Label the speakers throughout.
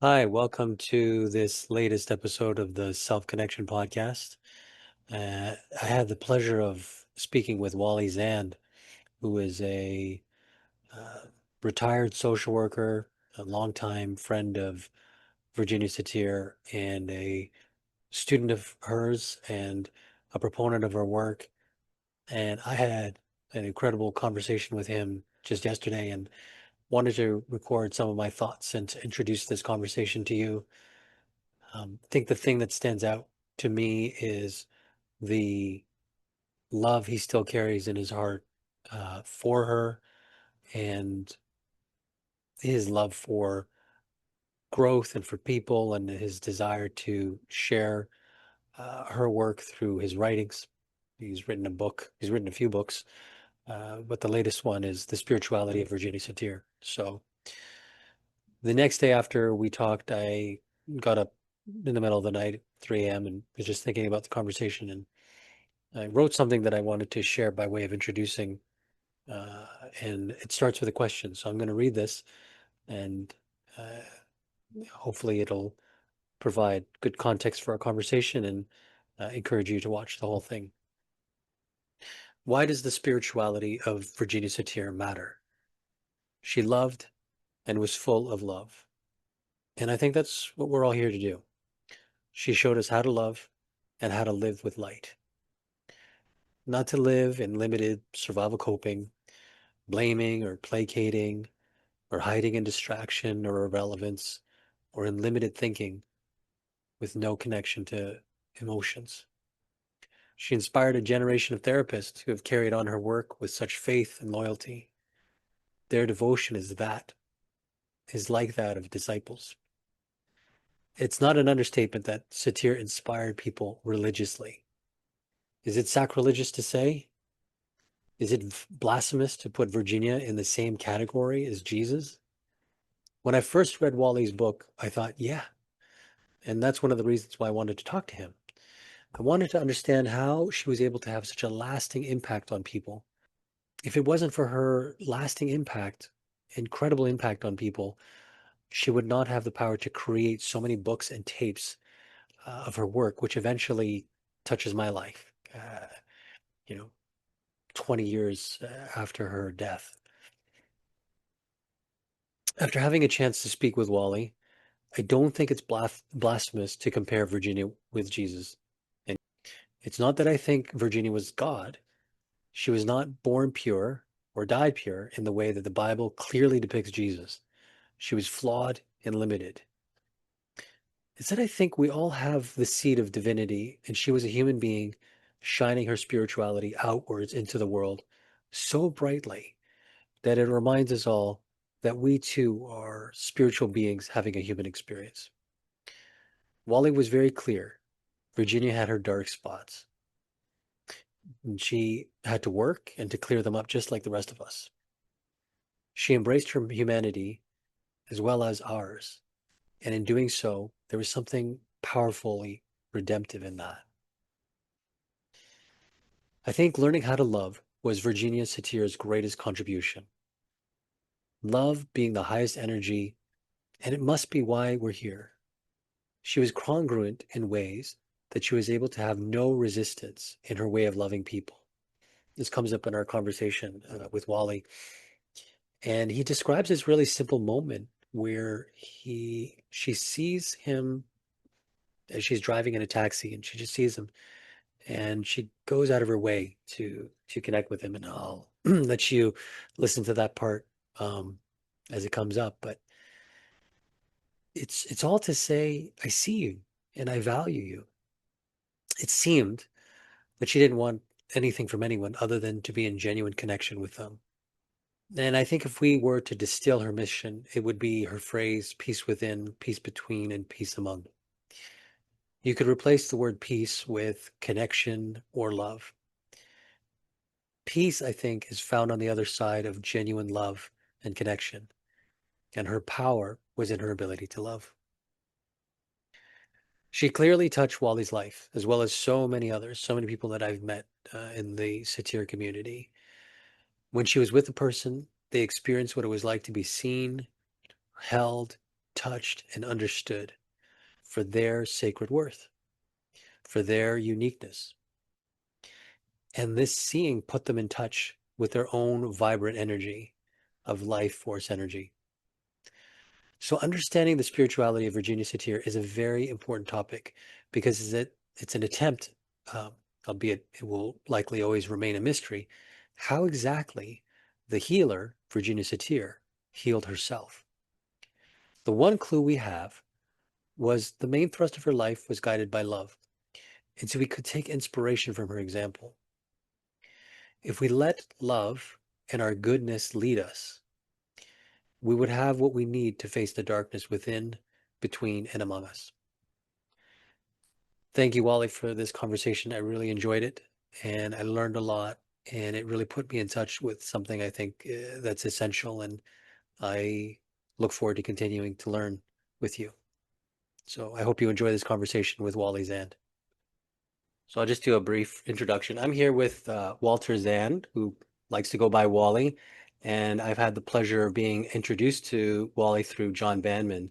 Speaker 1: Hi, welcome to this latest episode of the Self Connection podcast. I had the pleasure of speaking with Wally Zahnd, who is a uh, retired social worker, a longtime friend of Virginia Satir, and a student of hers and a proponent of her work. And I had an incredible conversation with him just yesterday and wanted to record some of my thoughts and to introduce this conversation to you. I think the thing that stands out to me is the love he still carries in his heart for her and his love for growth and for people and his desire to share her work through his writings. He's written a book, he's written a few books, but the latest one is The Spirituality of Virginia Satir. So the next day after we talked, I got up in the middle of the night at 3 a.m. and was just thinking about the conversation, and I wrote something that I wanted to share by way of introducing, uh, and it starts with a question. So I'm going to read this, and uh, hopefully it'll provide good context for our conversation and encourage you to watch the whole thing. Why does the spirituality of Virginia Satir matter? She loved and was full of love. And I think that's what we're all here to do. She showed us how to love and how to live with light, not to live in limited survival coping, blaming or placating or hiding in distraction or irrelevance or in limited thinking with no connection to emotions. She inspired a generation of therapists who have carried on her work with such faith and loyalty. Their devotion is like that of disciples. It's not an understatement that Satir inspired people religiously. Is it sacrilegious to say? Is it blasphemous to put Virginia in the same category as Jesus? When I first read Wally's book, I thought, yeah. And that's one of the reasons why I wanted to talk to him. I wanted to understand how she was able to have such a lasting impact on people. If it wasn't for her lasting impact, incredible impact on people, she would not have the power to create so many books and tapes of her work, which eventually touches my life, you know, 20 years after her death. After having a chance to speak with Wally, I don't think it's blasphemous to compare Virginia with Jesus. And it's not that I think Virginia was God. She was not born pure or died pure in the way that the Bible clearly depicts Jesus. She was flawed and limited. It's that I think we all have the seed of divinity, and she was a human being shining her spirituality outwards into the world so brightly that it reminds us all that we too are spiritual beings having a human experience. Wally was very clear. Virginia had her dark spots, and she had to work and to clear them up just like the rest of us. She embraced her humanity as well as ours. And in doing so, there was something powerfully redemptive in that. I think learning how to love was Virginia Satir's greatest contribution. Love being the highest energy, and it must be why we're here. She was congruent in ways that she was able to have no resistance in her way of loving people. This comes up in our conversation with Wally. And he describes this really simple moment where she sees him as she's driving in a taxi and she just sees him and she goes out of her way to connect with him, and I'll let you listen to that part um as it comes up. But it's all to say I see you and I value you. It seemed that she didn't want anything from anyone other than to be in genuine connection with them. And I think if we were to distill her mission, it would be her phrase, peace within, peace between, and peace among. You could replace the word peace with connection or love. Peace, I think, is found on the other side of genuine love and connection. And her power was in her ability to love. She clearly touched Wally's life, as well as so many others, so many people that I've met in the Satir community. When she was with a person, they experienced what it was like to be seen, held, touched and understood for their sacred worth, for their uniqueness. And this seeing put them in touch with their own vibrant energy of life force energy. So understanding the spirituality of Virginia Satir is a very important topic because it's an attempt, um, albeit it will likely always remain a mystery, how exactly the healer, Virginia Satir, healed herself. The one clue we have was the main thrust of her life was guided by love. And so we could take inspiration from her example. If we let love and our goodness lead us, we would have what we need to face the darkness within, between, and among us. Thank you, Wally, for this conversation. I really enjoyed it and I learned a lot, and it really put me in touch with something I think that's essential. And I look forward to continuing to learn with you. So I hope you enjoy this conversation with Wally Zahnd. So I'll just do a brief introduction. I'm here with Walter Zahnd, who likes to go by Wally, and I've had the pleasure of being introduced to Wally through John Banman.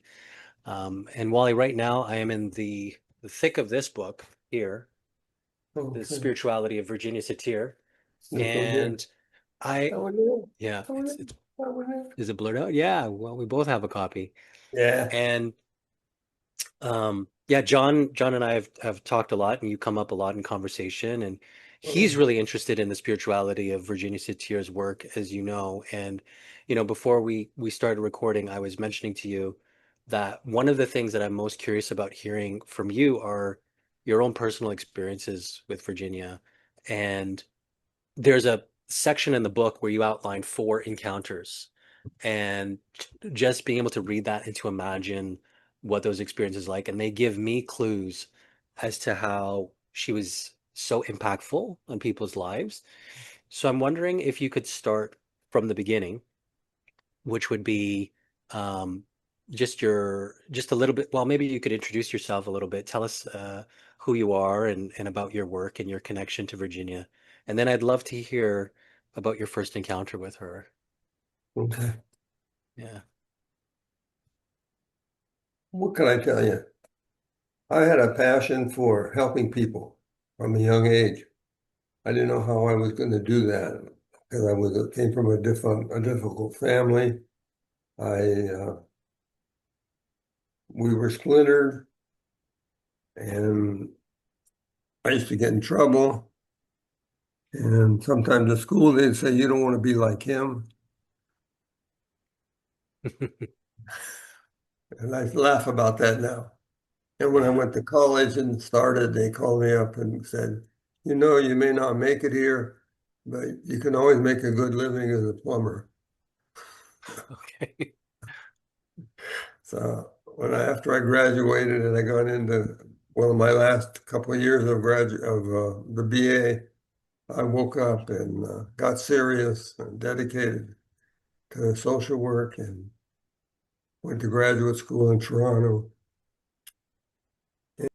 Speaker 1: And Wally, right now I am in the thick of this book here, The Spirituality of Virginia Satir. And I, yeah, is it blurred out? Yeah, well, we both have a copy.
Speaker 2: Yeah.
Speaker 1: And yeah, John and I have talked a lot, and you come up a lot in conversation, and he's really interested in the spirituality of Virginia Satir's work, as you know. And before we started recording, I was mentioning to you that one of the things that I'm most curious about hearing from you are your own personal experiences with Virginia. And there's a section in the book where you outline 4 encounters, and just being able to read that and to imagine what those experiences like, and they give me clues as to how she was so impactful on people's lives. So I'm wondering if you could start from the beginning, which would be um, just a little bit. Well, maybe you could introduce yourself a little bit. Tell us who you are and about your work and your connection to Virginia. And then I'd love to hear about your first encounter with her.
Speaker 2: Okay.
Speaker 1: Yeah.
Speaker 2: What can I tell you? I had a passion for helping people from a young age. I didn't know how I was going to do that because came from a difficult family. We were splintered, and I used to get in trouble. And sometimes at school they'd say, "You don't want to be like him," and I laugh about that now. And when I went to college and started, they called me up and said, you may not make it here, but you can always make a good living as a plumber.
Speaker 1: Okay.
Speaker 2: So after I graduated and I got into one of my last couple of years of the BA, I woke up and got serious and dedicated to social work and went to graduate school in Toronto.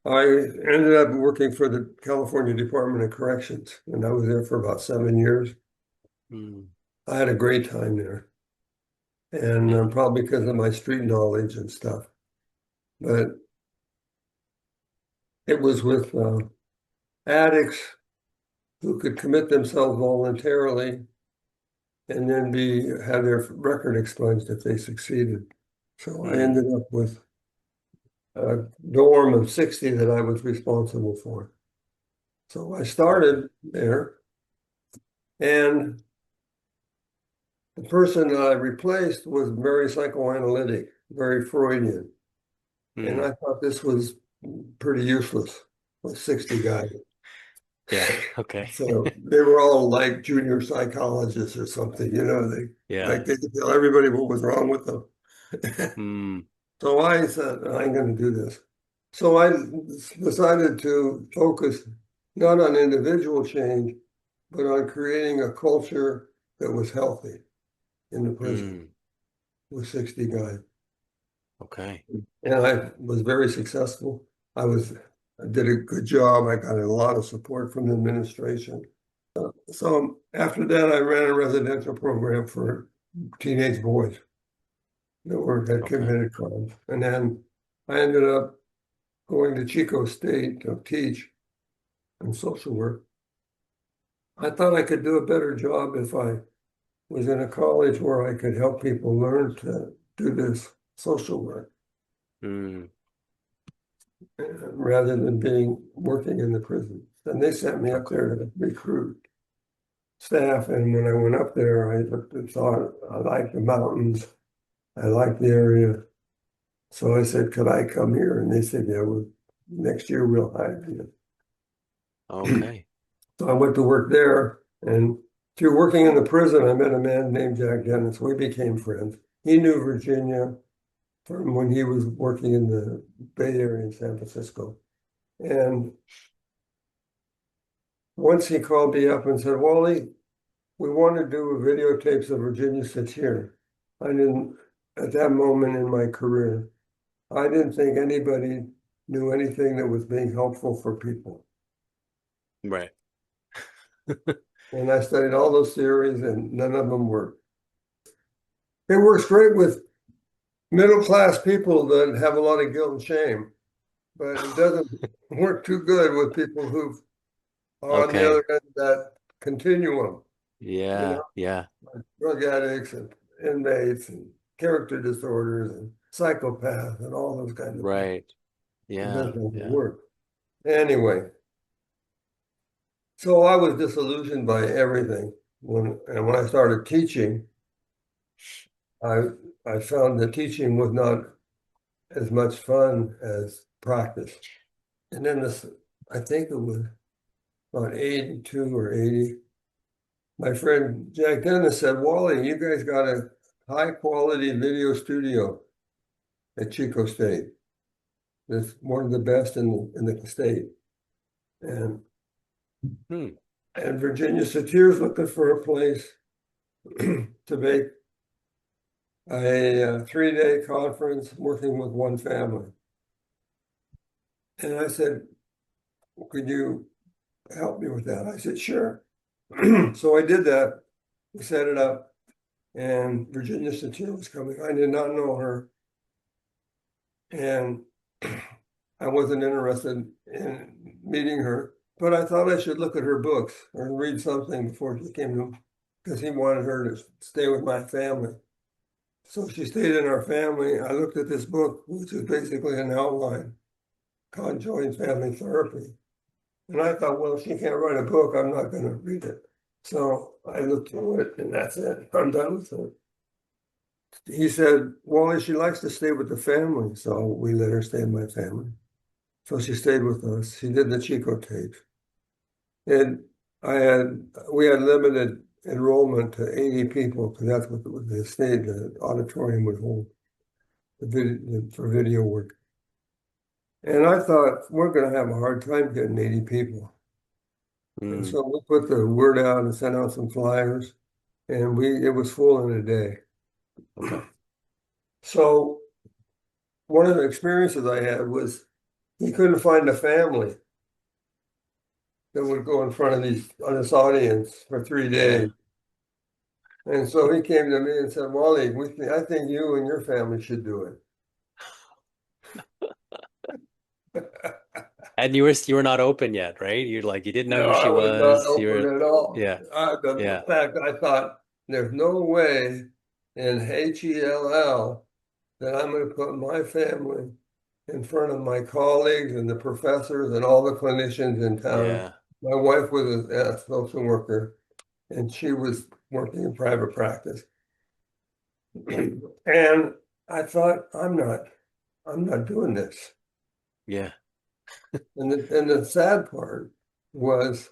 Speaker 2: I ended up working for the California Department of Corrections, and I was there for about 7 years.
Speaker 1: Mm.
Speaker 2: I had a great time there, and probably because of my street knowledge and stuff. But it was with addicts who could commit themselves voluntarily and then have their record expunged if they succeeded. So I ended up with a dorm of 60 that I was responsible for. So I started there, and the person that I replaced was very psychoanalytic, very Freudian. And I thought this was pretty useless with 60 guys.
Speaker 1: Yeah, okay.
Speaker 2: So they were all like junior psychologists or something,
Speaker 1: Yeah.
Speaker 2: they could tell everybody what was wrong with them.
Speaker 1: Mm.
Speaker 2: So I said, I'm going to do this. So I decided to focus not on individual change, but on creating a culture that was healthy in the prison with 60 guys.
Speaker 1: Okay.
Speaker 2: And I was very successful. I did a good job. I got a lot of support from the administration. So after that, I ran a residential program for teenage boys. had
Speaker 1: Okay.
Speaker 2: committed crimes. And then I ended up going to Chico State to teach in social work. I thought I could do a better job if I was in a college where I could help people learn to do this social work
Speaker 1: Mm.
Speaker 2: rather than being working in the prison. And they sent me up there to recruit staff. And when I went up there, I looked and thought, I like the mountains. I like the area. So I said, could I come here? And they said, yeah, next year we'll hire you.
Speaker 1: Okay.
Speaker 2: So I went to work there. And through working in the prison, I met a man named Jack Dennis. We became friends. He knew Virginia from when he was working in the Bay Area in San Francisco. And once he called me up and said, Wally, we want to do videotapes of Virginia Satir. I didn't, at that moment in my career, I didn't think anybody knew anything that was being helpful for people.
Speaker 1: Right.
Speaker 2: And I studied all those theories and none of them worked. It works great with middle-class people that have a lot of guilt and shame, but it doesn't work too good with people who are on the
Speaker 1: Okay.
Speaker 2: other end of that continuum, you
Speaker 1: Yeah.
Speaker 2: know,
Speaker 1: Yeah.
Speaker 2: like drug addicts and inmates and character disorders and psychopaths and all those kinds of people.
Speaker 1: Right.
Speaker 2: It
Speaker 1: Yeah.
Speaker 2: doesn't
Speaker 1: Yeah.
Speaker 2: work. Anyway, so I was disillusioned by everything. When I started teaching, I I found that teaching was not as much fun as practice. And then I think it was about 82 or 80, my friend Jack Dennis said, Wally, you guys got a high quality video studio at Chico State. It's one of the best in the state. And
Speaker 1: Hmm.
Speaker 2: and Virginia Satir's looking for a place to make a 3-day conference working with one family. And I said, could you help me with that? I said, sure. So I did that. We set it up, and Virginia Satir was coming. I did not know her, and I wasn't interested in meeting her, but I thought I should look at her books or read something before she came to, because he wanted her to stay with my family. So she stayed in our family. I looked at this book, which is basically an outline, Conjoined Family Therapy. And I thought, well, if she can't write a book, I'm not going to read it. So I looked through it, and that's it. I'm done with it. He said, Wally, she likes to stay with the family. So we let her stay in my family. So she stayed with us. She did the Chico tapes. And we had limited enrollment to 80 people because that's what the auditorium would hold for video work. And I thought, we're going to have a hard time getting 80 people. And
Speaker 1: Mm.
Speaker 2: so we put the word out and sent out some flyers, and it was full in a day.
Speaker 1: Okay.
Speaker 2: So one of the experiences I had was he couldn't find a family that would go in front of on this audience for 3 days.
Speaker 1: Yeah.
Speaker 2: And so he came to me and said, Wally, I think you and your family should do it.
Speaker 1: And you were not open yet, right? You're like you didn't know
Speaker 2: No,
Speaker 1: who
Speaker 2: I
Speaker 1: she
Speaker 2: was not
Speaker 1: was.
Speaker 2: open at all.
Speaker 1: Yeah.
Speaker 2: In
Speaker 1: Yeah.
Speaker 2: fact, I thought there's no way in HELL that I'm going to put my family in front of my colleagues and the professors and all the clinicians in town.
Speaker 1: Yeah.
Speaker 2: My wife was a social worker, and she was working in private practice.
Speaker 1: Yeah.
Speaker 2: And I thought, I'm not doing this.
Speaker 1: Yeah.
Speaker 2: And the sad part was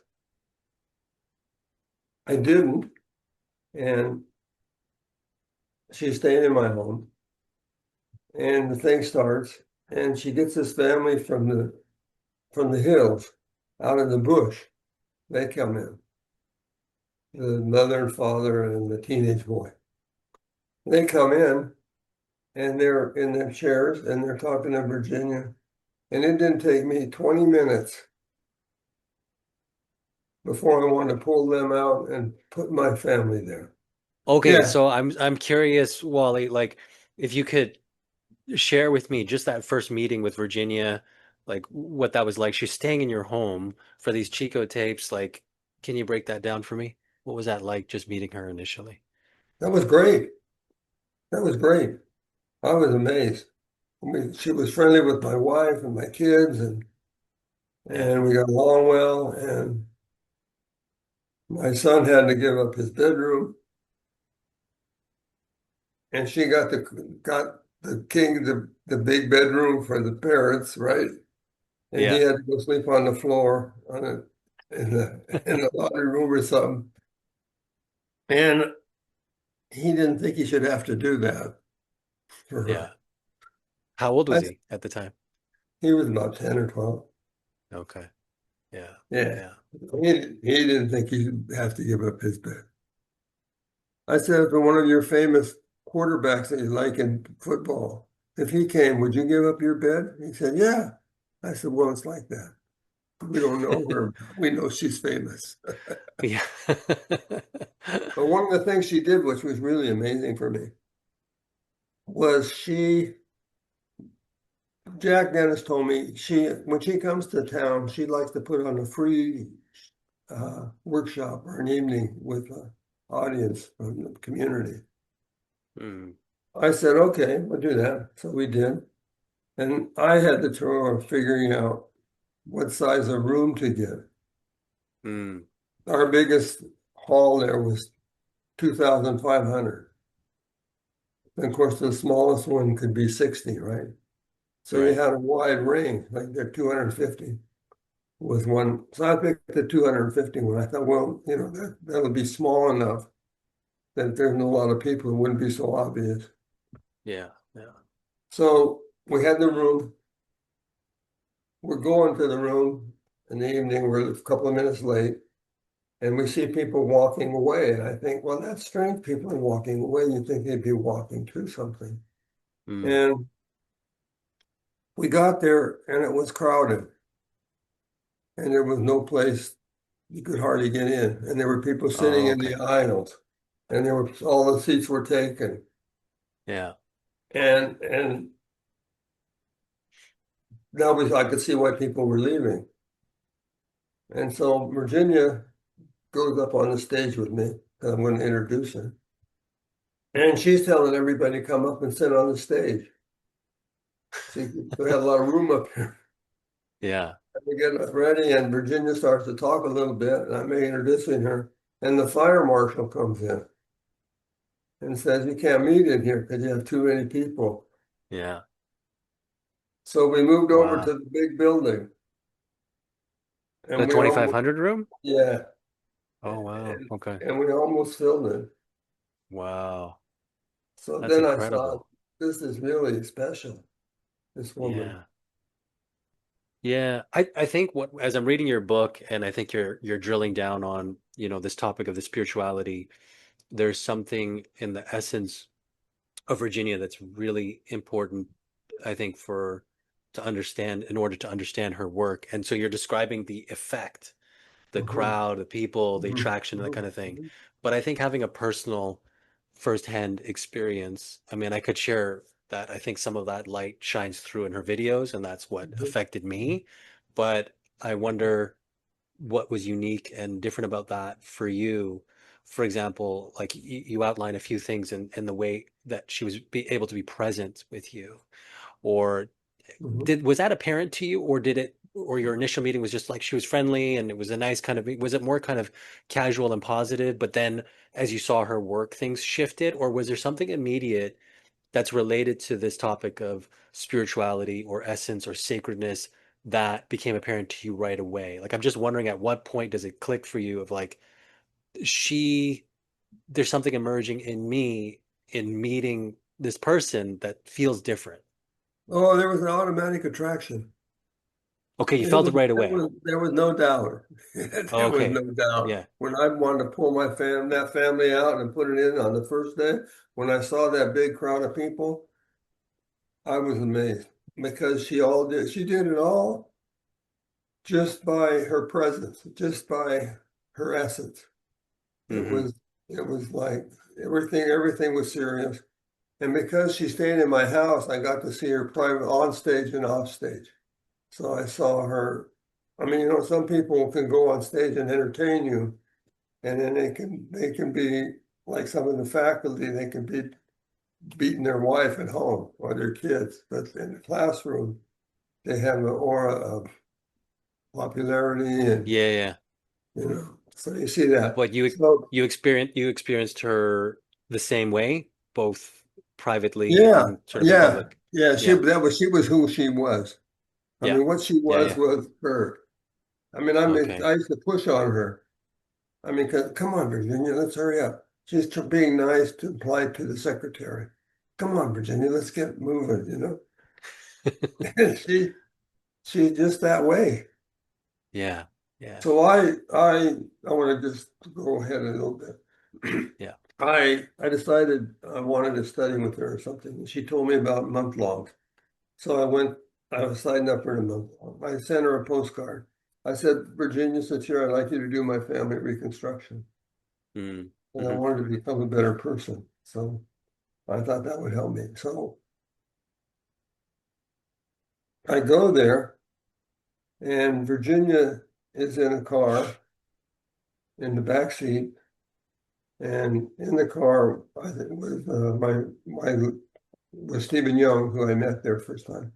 Speaker 2: I didn't, and she stayed in my home. And the thing starts, and she gets this family from the hills, out of the bush. They come in, the mother and father and the teenage boy. They come in, and they're in their chairs, and they're talking to Virginia. And it didn't take me 20 minutes before I wanted to pull them out and put my family there.
Speaker 1: Okay,
Speaker 2: Yeah.
Speaker 1: so I'm curious, Wally, like if you could share with me just that first meeting with Virginia, like what that was like. She's staying in your home for these Chico tapes. Like, can you break that down for me? What was that like just meeting her initially?
Speaker 2: That was great. That was great. I was amazed. I mean, she was friendly with my wife and my kids,
Speaker 1: Yeah,
Speaker 2: and we got along well. And my son had to give up his bedroom, and she got the the big bedroom for the parents, right? And he
Speaker 1: yeah,
Speaker 2: had to go sleep on the floor in the laundry room or something. And he didn't think he should have to do that for
Speaker 1: yeah.
Speaker 2: her.
Speaker 1: How old was
Speaker 2: I,
Speaker 1: he at the time?
Speaker 2: he was about 10 or 12.
Speaker 1: Okay. Yeah,
Speaker 2: Yeah.
Speaker 1: yeah,
Speaker 2: He didn't think he'd have to give up his bed. I said, for one of your famous quarterbacks that you like in football, if he came, would you give up your bed? He said, yeah. I said, well, it's like that. We don't know her. We know she's famous.
Speaker 1: yeah.
Speaker 2: But one of the things she did, which was really amazing for me, was Jack Dennis told me when she comes to town, she likes to put on a free workshop or an evening with an audience from the community.
Speaker 1: Mm,
Speaker 2: I said, okay, we'll do that. So we did. And I had the chore of figuring out what size of room to get.
Speaker 1: mm,
Speaker 2: Our biggest hall there was 2,500. And of course, the smallest one could be 60, right? So you
Speaker 1: right.
Speaker 2: had a wide range, like they're 250 was one. So I picked the 250 one. I thought, well, that would be small enough that if there's a lot of people, it wouldn't be so obvious.
Speaker 1: Yeah, yeah.
Speaker 2: So we had the room. We're going to the room in the evening. We're a couple of minutes late, and we see people walking away. And I think, well, that's strange. People are walking away. You'd think they'd be walking to something.
Speaker 1: Mm.
Speaker 2: And we got there, and it was crowded, and there was no place you could hardly get in. And there were people sitting
Speaker 1: Oh,
Speaker 2: in the
Speaker 1: okay.
Speaker 2: aisles, and there were all the seats were taken.
Speaker 1: Yeah.
Speaker 2: And now I could see why people were leaving. And so Virginia goes up on the stage with me. I'm going to introduce her. And she's telling everybody to come up and sit on the stage. See, we had a lot of room up here.
Speaker 1: Yeah.
Speaker 2: And we get ready, and Virginia starts to talk a little bit, and I'm introducing her. And the fire marshal comes in and says, you can't meet in here because you have too many people.
Speaker 1: Yeah.
Speaker 2: So we moved over
Speaker 1: Wow.
Speaker 2: to the big building,
Speaker 1: The
Speaker 2: and
Speaker 1: 2500 room?
Speaker 2: yeah,
Speaker 1: Oh, wow. Okay.
Speaker 2: and we almost filled it.
Speaker 1: Wow.
Speaker 2: So
Speaker 1: That's
Speaker 2: then I thought,
Speaker 1: incredible.
Speaker 2: this is really special, this woman.
Speaker 1: Yeah. Yeah. I think what as I'm reading your book and I think you're drilling down on, this topic of the spirituality, there's something in the essence of Virginia that's really important, I think, for to understand in order to understand her work. And so you're describing the effect, the
Speaker 2: Mhm,
Speaker 1: crowd, the people, the
Speaker 2: mhm,
Speaker 1: attraction, that
Speaker 2: mhm,
Speaker 1: kind of thing.
Speaker 2: mhm,
Speaker 1: But I think having a personal firsthand experience, I mean, I could share that I think some of that light shines through in her videos, and that's what
Speaker 2: mhm,
Speaker 1: affected me. But I wonder what was unique and different about that for you. For example, like you outline a few things in the way that she was able to be present with you, or
Speaker 2: mhm.
Speaker 1: was that apparent to you, or did it, or your initial meeting was just like she was friendly and it was a nice kind of, was it more kind of casual and positive, but then as you saw her work, things shifted, or was there something immediate that's related to this topic of spirituality or essence or sacredness that became apparent to you right away? Like, I'm just wondering at what point does it click for you of like, she, there's something emerging in me in meeting this person that feels different.
Speaker 2: Oh, there was an automatic attraction.
Speaker 1: Okay, you
Speaker 2: There
Speaker 1: felt it
Speaker 2: was,
Speaker 1: right
Speaker 2: there
Speaker 1: away.
Speaker 2: was, there was no doubt.
Speaker 1: Oh,
Speaker 2: There was
Speaker 1: okay.
Speaker 2: no doubt.
Speaker 1: Yeah.
Speaker 2: When I wanted to pull that family out and put it in on the first day, when I saw that big crowd of people, I was amazed because she did it all just by her presence, just by her essence. It
Speaker 1: Hmm.
Speaker 2: was, it was like everything was serious. And because she stayed in my house, I got to see her private on stage and off stage. So I saw her. I mean, some people can go on stage and entertain you, and then they can be like some of the faculty, they can be beating their wife at home or their kids, but in the classroom, they have an aura of popularity and
Speaker 1: Yeah, yeah.
Speaker 2: so you see that.
Speaker 1: What
Speaker 2: So
Speaker 1: you experienced her the same way, both privately
Speaker 2: yeah,
Speaker 1: and sort of in
Speaker 2: yeah,
Speaker 1: public?
Speaker 2: yeah.
Speaker 1: Yeah,
Speaker 2: She was who she was. I
Speaker 1: yeah,
Speaker 2: mean, what she
Speaker 1: yeah, yeah.
Speaker 2: was her.
Speaker 1: Okay.
Speaker 2: I used to push on her. I mean, come on, Virginia, let's hurry up. She's being nice to apply to the secretary. Come on, Virginia, let's get moving. And she's just that way.
Speaker 1: Yeah, yeah,
Speaker 2: So I want to just go ahead a little bit.
Speaker 1: yeah.
Speaker 2: I decided I wanted to study with her or something. And she told me about month long. So I was signed up for a month long. I sent her a postcard. I said, Virginia Satir, I'd like you to do my family reconstruction.
Speaker 1: Mm,
Speaker 2: And I
Speaker 1: hmm.
Speaker 2: wanted to become a better person. So I thought that would help me. So I go there, and Virginia is in a car in the back seat, and in the car I think was my was Stephen Young, who I met there first time,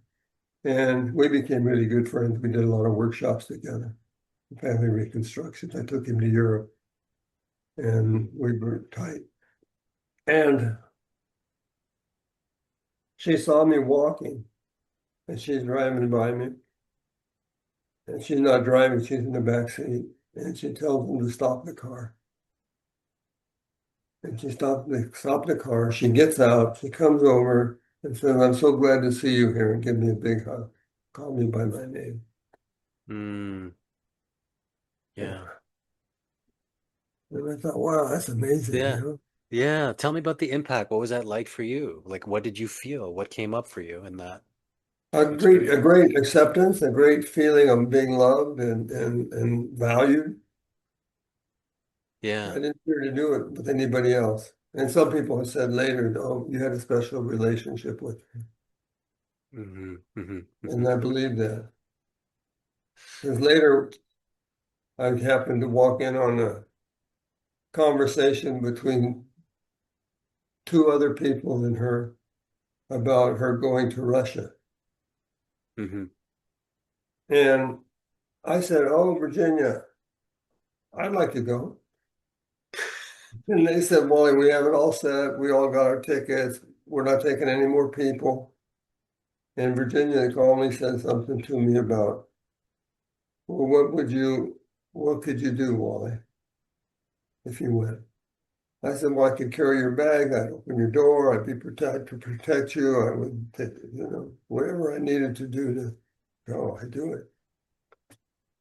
Speaker 2: and we became really good friends. We did a lot of workshops together, family reconstructions. I took him to Europe, and we were tight. And she saw me walking, and she's driving by me. And she's not driving, she's in the back seat. And she tells him to stop the car. And she stopped the car. She gets out, she comes over and says, I'm so glad to see you here, and give me a big hug. Call me by my name.
Speaker 1: Mm, yeah,
Speaker 2: Yeah. And I thought, wow, that's amazing,
Speaker 1: yeah, yeah. Tell me about the impact. What was that like for you? Like, what did you feel? What came up for you in that
Speaker 2: A
Speaker 1: experience?
Speaker 2: great acceptance, a great feeling of being loved and valued. I
Speaker 1: Yeah.
Speaker 2: didn't fear to do it with anybody else. And some people have said later, oh, you had a special relationship with her.
Speaker 1: Hmm, hmm,
Speaker 2: And
Speaker 1: hmm.
Speaker 2: I believe that. Because later I happened to walk in on a conversation between two other people and her about her going to Russia.
Speaker 1: Hmm.
Speaker 2: And I said, oh, Virginia, I'd like to go. And they said, Wally, we have it all set. We all got our tickets. We're not taking any more people. And Virginia called me, said something to me about, well, what could you do, Wally, if you went? I said, well, I could carry your bag. I'd open your door. I'd be to protect you. I would take, whatever I needed to do to go, I do it.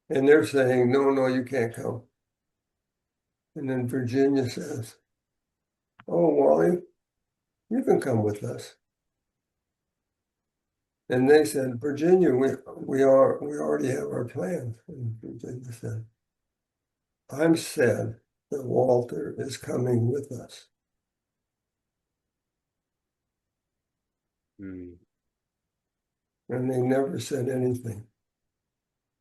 Speaker 2: And they're saying, no, no, you can't come. And then Virginia says, oh, Wally, you can come with us. And they said, Virginia, we already have our plans. And Virginia said, I'm sad that Walter is coming with us.
Speaker 1: Mm,
Speaker 2: And they never said anything.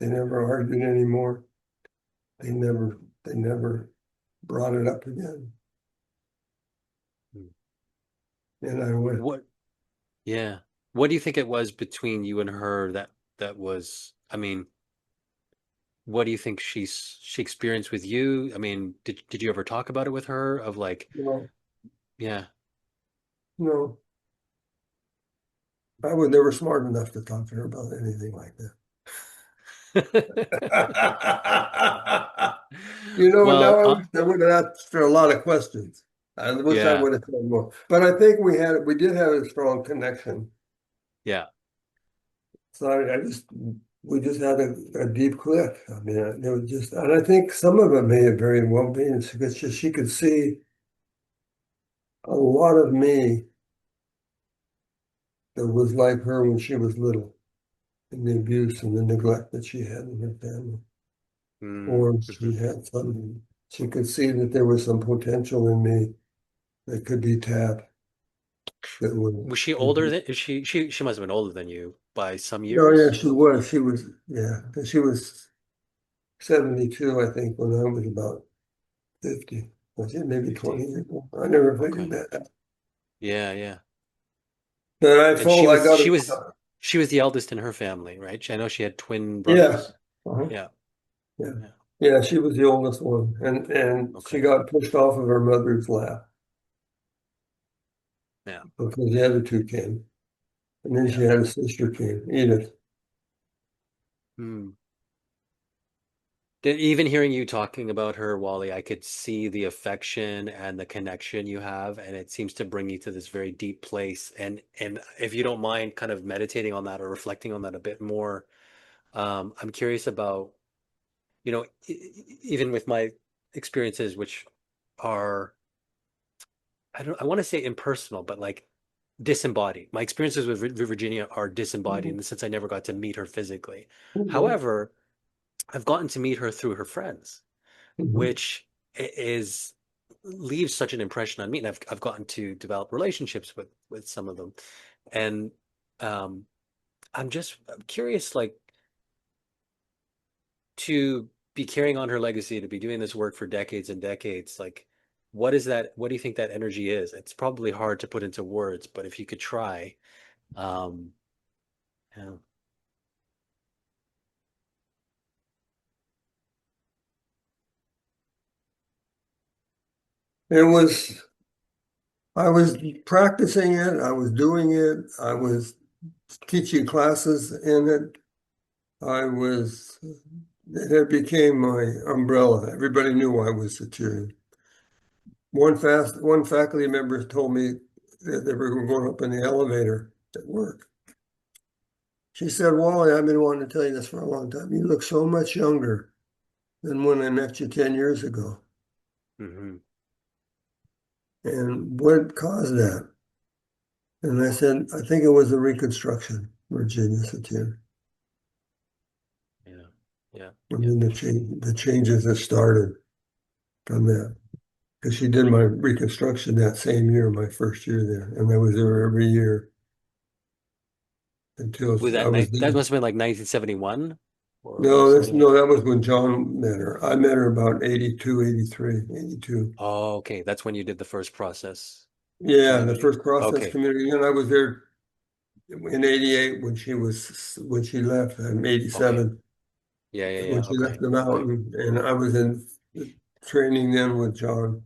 Speaker 2: They never argued anymore. They never brought it up again.
Speaker 1: mm.
Speaker 2: And I went,
Speaker 1: What? Yeah. What do you think it was between you and her that was, I mean, what do you think she experienced with you? I mean, did you ever talk about it with her of like,
Speaker 2: no,
Speaker 1: yeah.
Speaker 2: no, I was never smart enough to talk to her about anything like that.
Speaker 1: Well,
Speaker 2: Now I would have asked her a lot of questions. I wish I
Speaker 1: yeah.
Speaker 2: would have said more. But I think we did have a strong connection.
Speaker 1: Yeah.
Speaker 2: So we just had a deep click. I mean, it was just, and I think some of it may have very well been because she could see a lot of me that was like her when she was little, and the abuse and the neglect that she had in her family.
Speaker 1: Mm,
Speaker 2: Or
Speaker 1: hmm.
Speaker 2: she could see that there was some potential in me that could be tapped. that would.
Speaker 1: Was she older than is she must have been older than you by some
Speaker 2: No, yeah,
Speaker 1: years?
Speaker 2: she was. She was, yeah. And she was 72, I think, when I was about 50. Was it maybe 20
Speaker 1: 50.
Speaker 2: years old? I never figured
Speaker 1: Okay.
Speaker 2: that out.
Speaker 1: Yeah, yeah.
Speaker 2: But
Speaker 1: And she
Speaker 2: I
Speaker 1: was
Speaker 2: got
Speaker 1: she
Speaker 2: it.
Speaker 1: was she was the eldest in her family, right? I know she had twin
Speaker 2: Yeah.
Speaker 1: brothers.
Speaker 2: Uh-huh.
Speaker 1: Yeah.
Speaker 2: Yeah.
Speaker 1: Yeah.
Speaker 2: Yeah, she was the oldest one. And she
Speaker 1: Okay.
Speaker 2: got pushed off of her mother's lap
Speaker 1: Yeah.
Speaker 2: because the other two came. And then she
Speaker 1: Yeah.
Speaker 2: had a sister came, Edith.
Speaker 1: Hmm. Even hearing you talking about her, Wally, I could see the affection and the connection you have, and it seems to bring you to this very deep place. And if you don't mind kind of meditating on that or reflecting on that a bit more, I'm curious about, even with my experiences, which are, I want to say impersonal, but like disembodied. My experiences with Virginia are disembodied in the sense I never got to meet her physically.
Speaker 2: Mhm.
Speaker 1: However, I've gotten to meet her through her friends,
Speaker 2: Mhm.
Speaker 1: which is leaves such an impression on me. And I've gotten to develop relationships with some of them. And um, I'm curious, like, to be carrying on her legacy, to be doing this work for decades and decades, like, what do you think that energy is? It's probably hard to put into words, but if you could try, um, yeah.
Speaker 2: It was, I was practicing it, I was doing it, I was teaching classes in it. It became my umbrella. Everybody knew I was Satirian. One faculty member told me that they were going up in the elevator at work. She said, Wally, I've been wanting to tell you this for a long time. You look so much younger than when I met you 10 years ago.
Speaker 1: Hmm.
Speaker 2: And what caused that? And I said, I think it was the reconstruction, Virginia Satir.
Speaker 1: Yeah, yeah,
Speaker 2: I
Speaker 1: yeah.
Speaker 2: mean, the changes that started from that. Because she did my reconstruction that same year, my first year there. And I was there every year until
Speaker 1: Was
Speaker 2: I
Speaker 1: that
Speaker 2: was
Speaker 1: night? That
Speaker 2: there.
Speaker 1: must have been like 1971 or
Speaker 2: No,
Speaker 1: something like.
Speaker 2: no, that was when John met her. I met her about 82, 83, 82.
Speaker 1: Oh, okay. That's when you did the first process
Speaker 2: Yeah, the
Speaker 1: community.
Speaker 2: first process
Speaker 1: Okay.
Speaker 2: community. And I was there in 88 when she left. I'm
Speaker 1: Okay.
Speaker 2: 87
Speaker 1: Yeah, yeah,
Speaker 2: when
Speaker 1: yeah.
Speaker 2: she left
Speaker 1: Okay.
Speaker 2: the
Speaker 1: Okay.
Speaker 2: mountain. And I was in training then with John.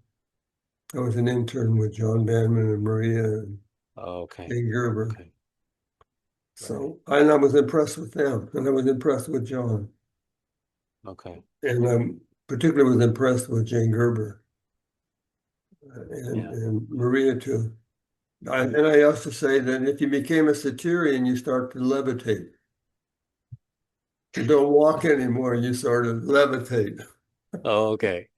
Speaker 2: I was an intern with John Banman and Maria and
Speaker 1: Okay.
Speaker 2: Jane Gerber.
Speaker 1: Okay. Right.
Speaker 2: So and I was impressed with them, and I was impressed with John,
Speaker 1: Okay.
Speaker 2: and I particularly was impressed with Jane Gerber
Speaker 1: Yeah.
Speaker 2: and Maria too. And I used to say that if you became a Satyrian, you start to levitate. You don't walk anymore, you sort of levitate.
Speaker 1: Oh, okay.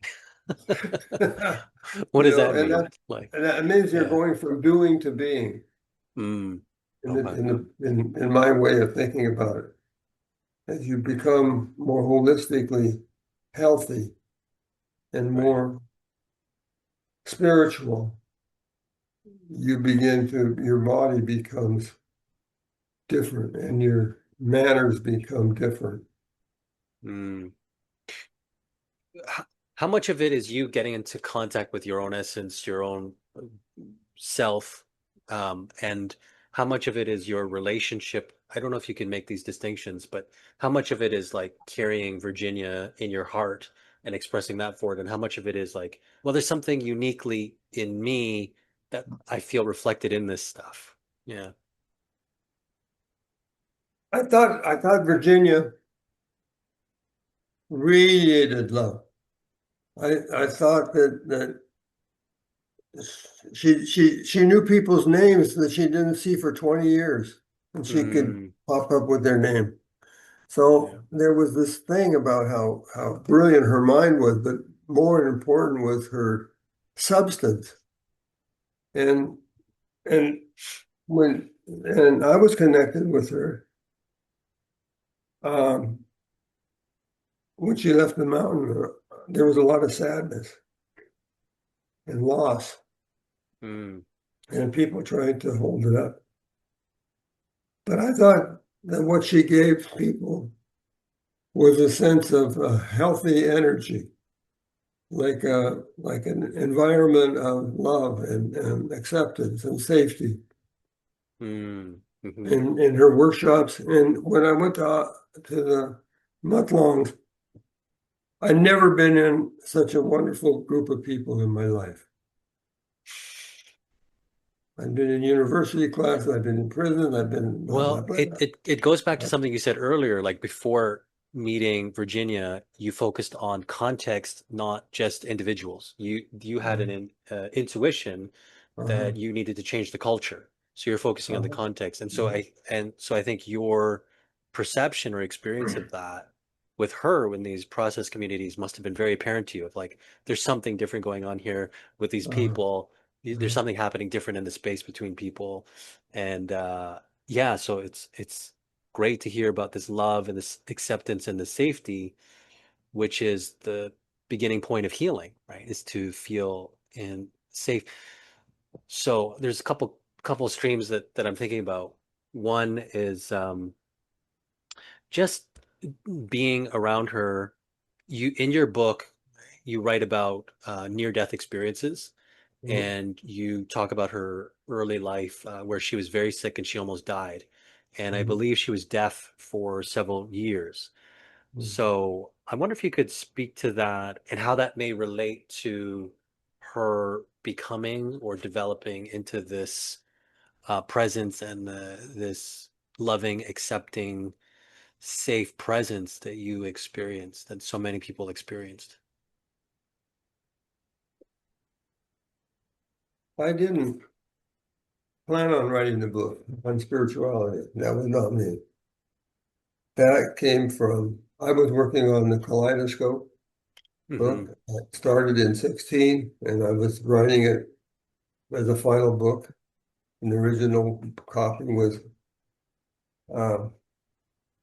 Speaker 1: What
Speaker 2: You
Speaker 1: does
Speaker 2: know,
Speaker 1: that mean? Like,
Speaker 2: and that means you're
Speaker 1: yeah.
Speaker 2: going from doing to being
Speaker 1: Mm. Okay.
Speaker 2: in my way of thinking about it. As you become more holistically healthy and
Speaker 1: Right.
Speaker 2: more spiritual, your body becomes different and your manners become different.
Speaker 1: Mm. H- How much of it is you getting into contact with your own essence, your own self, and how much of it is your relationship? I don't know if you can make these distinctions, but how much of it is like carrying Virginia in your heart and expressing that forward, and how much of it is like, well, there's something uniquely in me that I feel reflected in this stuff. Yeah.
Speaker 2: I thought Virginia radiated love. I thought that she knew people's names that she didn't see for 20 years, and she could
Speaker 1: Mm,
Speaker 2: pop up with their name.
Speaker 1: yeah.
Speaker 2: So there was this thing about how brilliant her mind was, but more important was her substance. And and and I was connected with her um, when she left the mountain. There was a lot of sadness and loss.
Speaker 1: Mm.
Speaker 2: and people trying to hold it up. But I thought that what she gave people was a sense of healthy energy, like an environment of love and acceptance and safety
Speaker 1: Mm, hmm.
Speaker 2: in her workshops. And when I went to the month-longs, I'd never been in such a wonderful group of people in my life. I've been in university class, I've been in prison, I've been blah, blah,
Speaker 1: Well,
Speaker 2: blah.
Speaker 1: it goes back to something you said earlier, like before meeting Virginia, you focused on context, not just individuals. You had an intuition
Speaker 2: Uh-huh,
Speaker 1: that you needed to change the culture. So you're focusing on the
Speaker 2: uh-huh,
Speaker 1: context.
Speaker 2: uh-huh,
Speaker 1: And so I think your perception or experience of that with her in these process communities must have been very apparent to you of like there's something different going on here with these
Speaker 2: uh-huh,
Speaker 1: people. There's
Speaker 2: uh-huh.
Speaker 1: something happening different in the space between people. And yeah, so it's great to hear about this love and this acceptance and the safety, which is the beginning point of healing, right? Is to feel in safe. So there's a couple streams that I'm thinking about. One is just being around her. You in your book, you write about near-death experiences,
Speaker 2: Uh-huh.
Speaker 1: and you talk about her early life where she was very sick and she almost died. And I
Speaker 2: Mhm,
Speaker 1: believe she was deaf for several years.
Speaker 2: mhm.
Speaker 1: So I wonder if you could speak to that and how that may relate to her becoming or developing into this presence and this loving, accepting, safe presence that you experienced, that so many people experienced.
Speaker 2: I didn't plan on writing the book on spirituality. That was not me. That came from, I was working on the Kaleidoscope
Speaker 1: Hmm.
Speaker 2: book. I started in 16 and I was writing it as a final book. And the original copy was uh,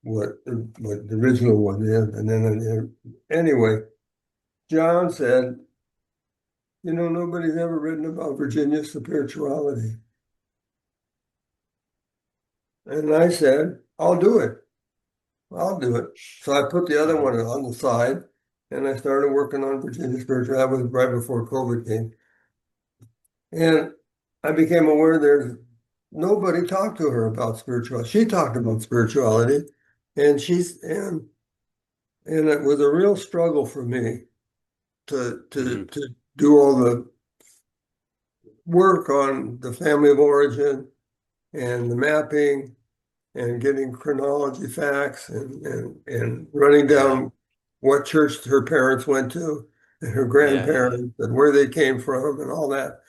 Speaker 2: what the original one is. And then anyway, John said, nobody's ever written about Virginia's spirituality. And I said, I'll do it. I'll do it. So I put the other
Speaker 1: Hmm.
Speaker 2: one on the side and I started working on Virginia spiritual. That was right before COVID came. And I became aware there's nobody talked to her about spirituality. She talked about spirituality and and it was a real struggle for me
Speaker 1: Hmm.
Speaker 2: to do all the work on the family of origin and the mapping and getting chronology facts and running
Speaker 1: Yeah.
Speaker 2: down what church her parents went to and her
Speaker 1: Yeah. Yeah.
Speaker 2: grandparents and where they came from and all that,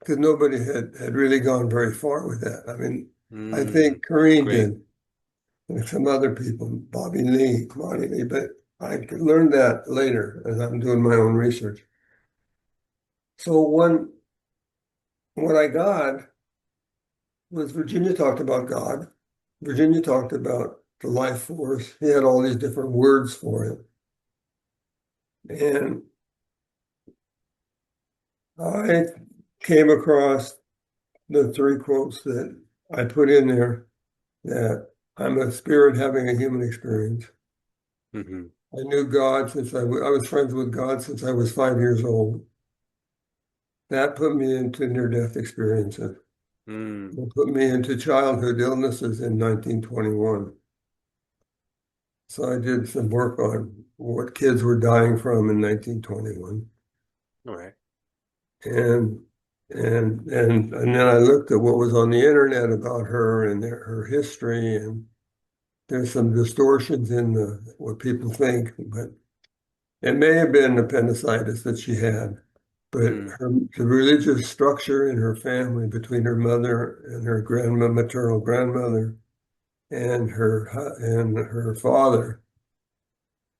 Speaker 2: because nobody had really gone very far with that. I mean, I
Speaker 1: Mm,
Speaker 2: think Corrine
Speaker 1: great.
Speaker 2: did, and some other people, Bobby Lee, Monty Lee, but I learned that later as I'm doing my own research. So what I got was Virginia talked about God. Virginia talked about the life force. He had all these different words for it. And I came across the three quotes that I put in there that I'm a spirit having a human experience.
Speaker 1: Hmm.
Speaker 2: I knew God since I was friends with God since I was 5 years old. That put me into near-death experiences.
Speaker 1: Mm,
Speaker 2: It put me into childhood illnesses in 1921. So I did some work on what kids were dying from in 1921.
Speaker 1: all right.
Speaker 2: And and then I looked at what was on the internet about her and her history, and there's some distortions in what people think, but it may have been appendicitis that she had. But
Speaker 1: Mm,
Speaker 2: the religious structure in her family between her mother and her maternal grandmother and her father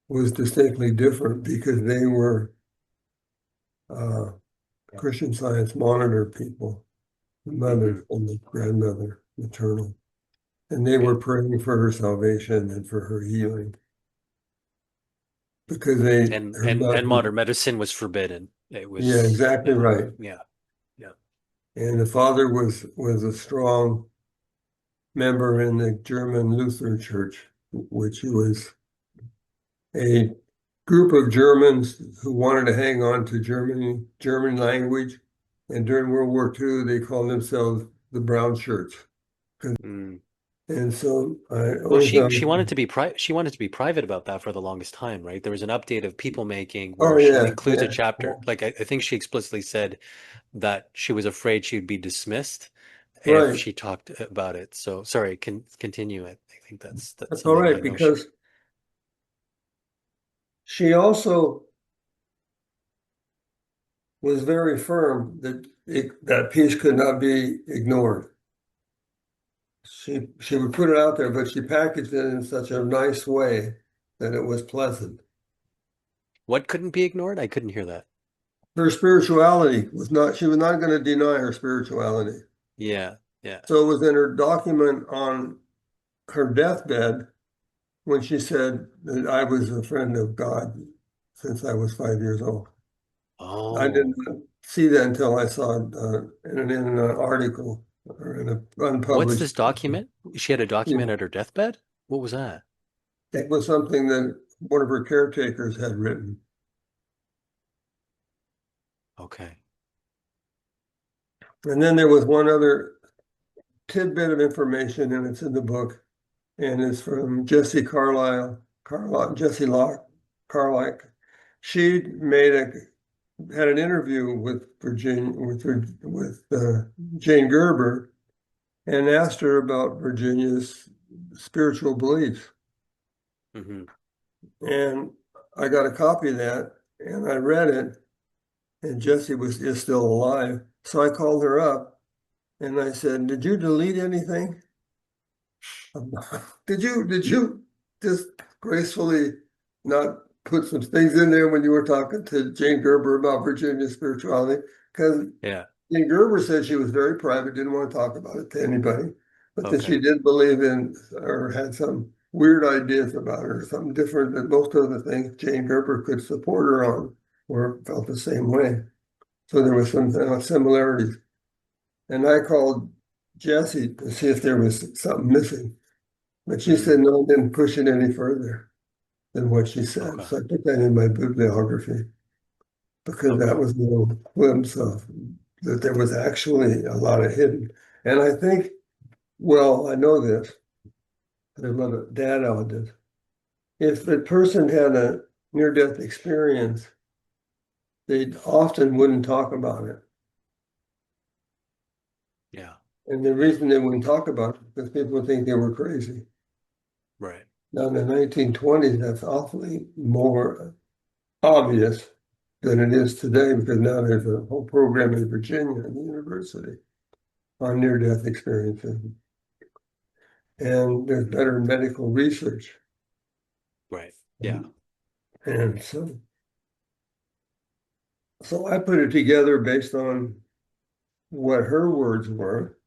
Speaker 2: was distinctly different because they were uh, Christian Science monitor people, the
Speaker 1: hmm.
Speaker 2: mother and the grandmother, maternal. And they were
Speaker 1: Yeah.
Speaker 2: praying for her salvation and for her healing because her
Speaker 1: And
Speaker 2: mother,
Speaker 1: modern medicine was forbidden. It
Speaker 2: yeah,
Speaker 1: was
Speaker 2: exactly right.
Speaker 1: yeah, yeah.
Speaker 2: And the father was a strong member in the German Lutheran Church, which was a group of Germans who wanted to hang on to German language. And during World War II, they called themselves the Brown Shirts.
Speaker 1: Mm.
Speaker 2: And so I
Speaker 1: Well,
Speaker 2: always
Speaker 1: she
Speaker 2: thought,
Speaker 1: wanted to be she wanted to be private about that for the longest time, right? There was an update of People Making
Speaker 2: oh
Speaker 1: where she
Speaker 2: yeah,
Speaker 1: includes a
Speaker 2: yeah,
Speaker 1: chapter. Like I think she explicitly said that she was afraid she would be dismissed if
Speaker 2: right.
Speaker 1: she talked about it. So sorry, continue it. I think that's
Speaker 2: That's all
Speaker 1: something that I
Speaker 2: right
Speaker 1: know she.
Speaker 2: because she also was very firm that that piece could not be ignored. She would put it out there, but she packaged it in such a nice way that it was pleasant.
Speaker 1: What couldn't be ignored? I couldn't hear that.
Speaker 2: Her spirituality was not, she was not going to deny her spirituality.
Speaker 1: Yeah, yeah.
Speaker 2: So it was in her document on her deathbed when she said that I was a friend of God since I was 5 years old. I didn't
Speaker 1: Oh,
Speaker 2: see that until I saw it in an article or in an
Speaker 1: what's
Speaker 2: unpublished.
Speaker 1: this document? She had a
Speaker 2: Yeah,
Speaker 1: document at her deathbed? What was that?
Speaker 2: it was something that one of her caretakers had written.
Speaker 1: Okay.
Speaker 2: And then there was one other tidbit of information, and it's in the book, and it's from Jessie Locke Carlock. She had an interview with Jane Gerber and asked her about Virginia's spiritual beliefs.
Speaker 1: Hmm.
Speaker 2: And I got a copy of that and I read it, and Jessie is still alive. So I called her up and I said, "Did you delete anything? Did you just gracefully not put some things in there when you were talking to Jane Gerber about Virginia's spirituality?" Because
Speaker 1: Yeah.
Speaker 2: Jane Gerber said she was very private, didn't want to talk about it to anybody, but that she
Speaker 1: Okay.
Speaker 2: did believe in or had some weird ideas about her, something different than most of the things Jane Gerber could support her on or felt the same way. So there was some similarities. And I called Jessie to see if there was something missing. But she said,
Speaker 1: Mm.
Speaker 2: no, I didn't push it any further than what she said.
Speaker 1: Okay.
Speaker 2: So I put that in my bibliography because that
Speaker 1: Okay.
Speaker 2: was a little glimpse of that there was actually a lot of hidden. And I think, well, I know this, and I love it. Dad always did. If a person had a near-death experience, they often wouldn't talk about it.
Speaker 1: Yeah.
Speaker 2: And the reason they wouldn't talk about it is because people would think they were crazy.
Speaker 1: Right.
Speaker 2: Now, in the 1920s, that's awfully more obvious than it is today because now there's a whole program in Virginia at the university on near-death experiences. And there's better medical research.
Speaker 1: Right. Yeah.
Speaker 2: And so I put it together based on what her words were.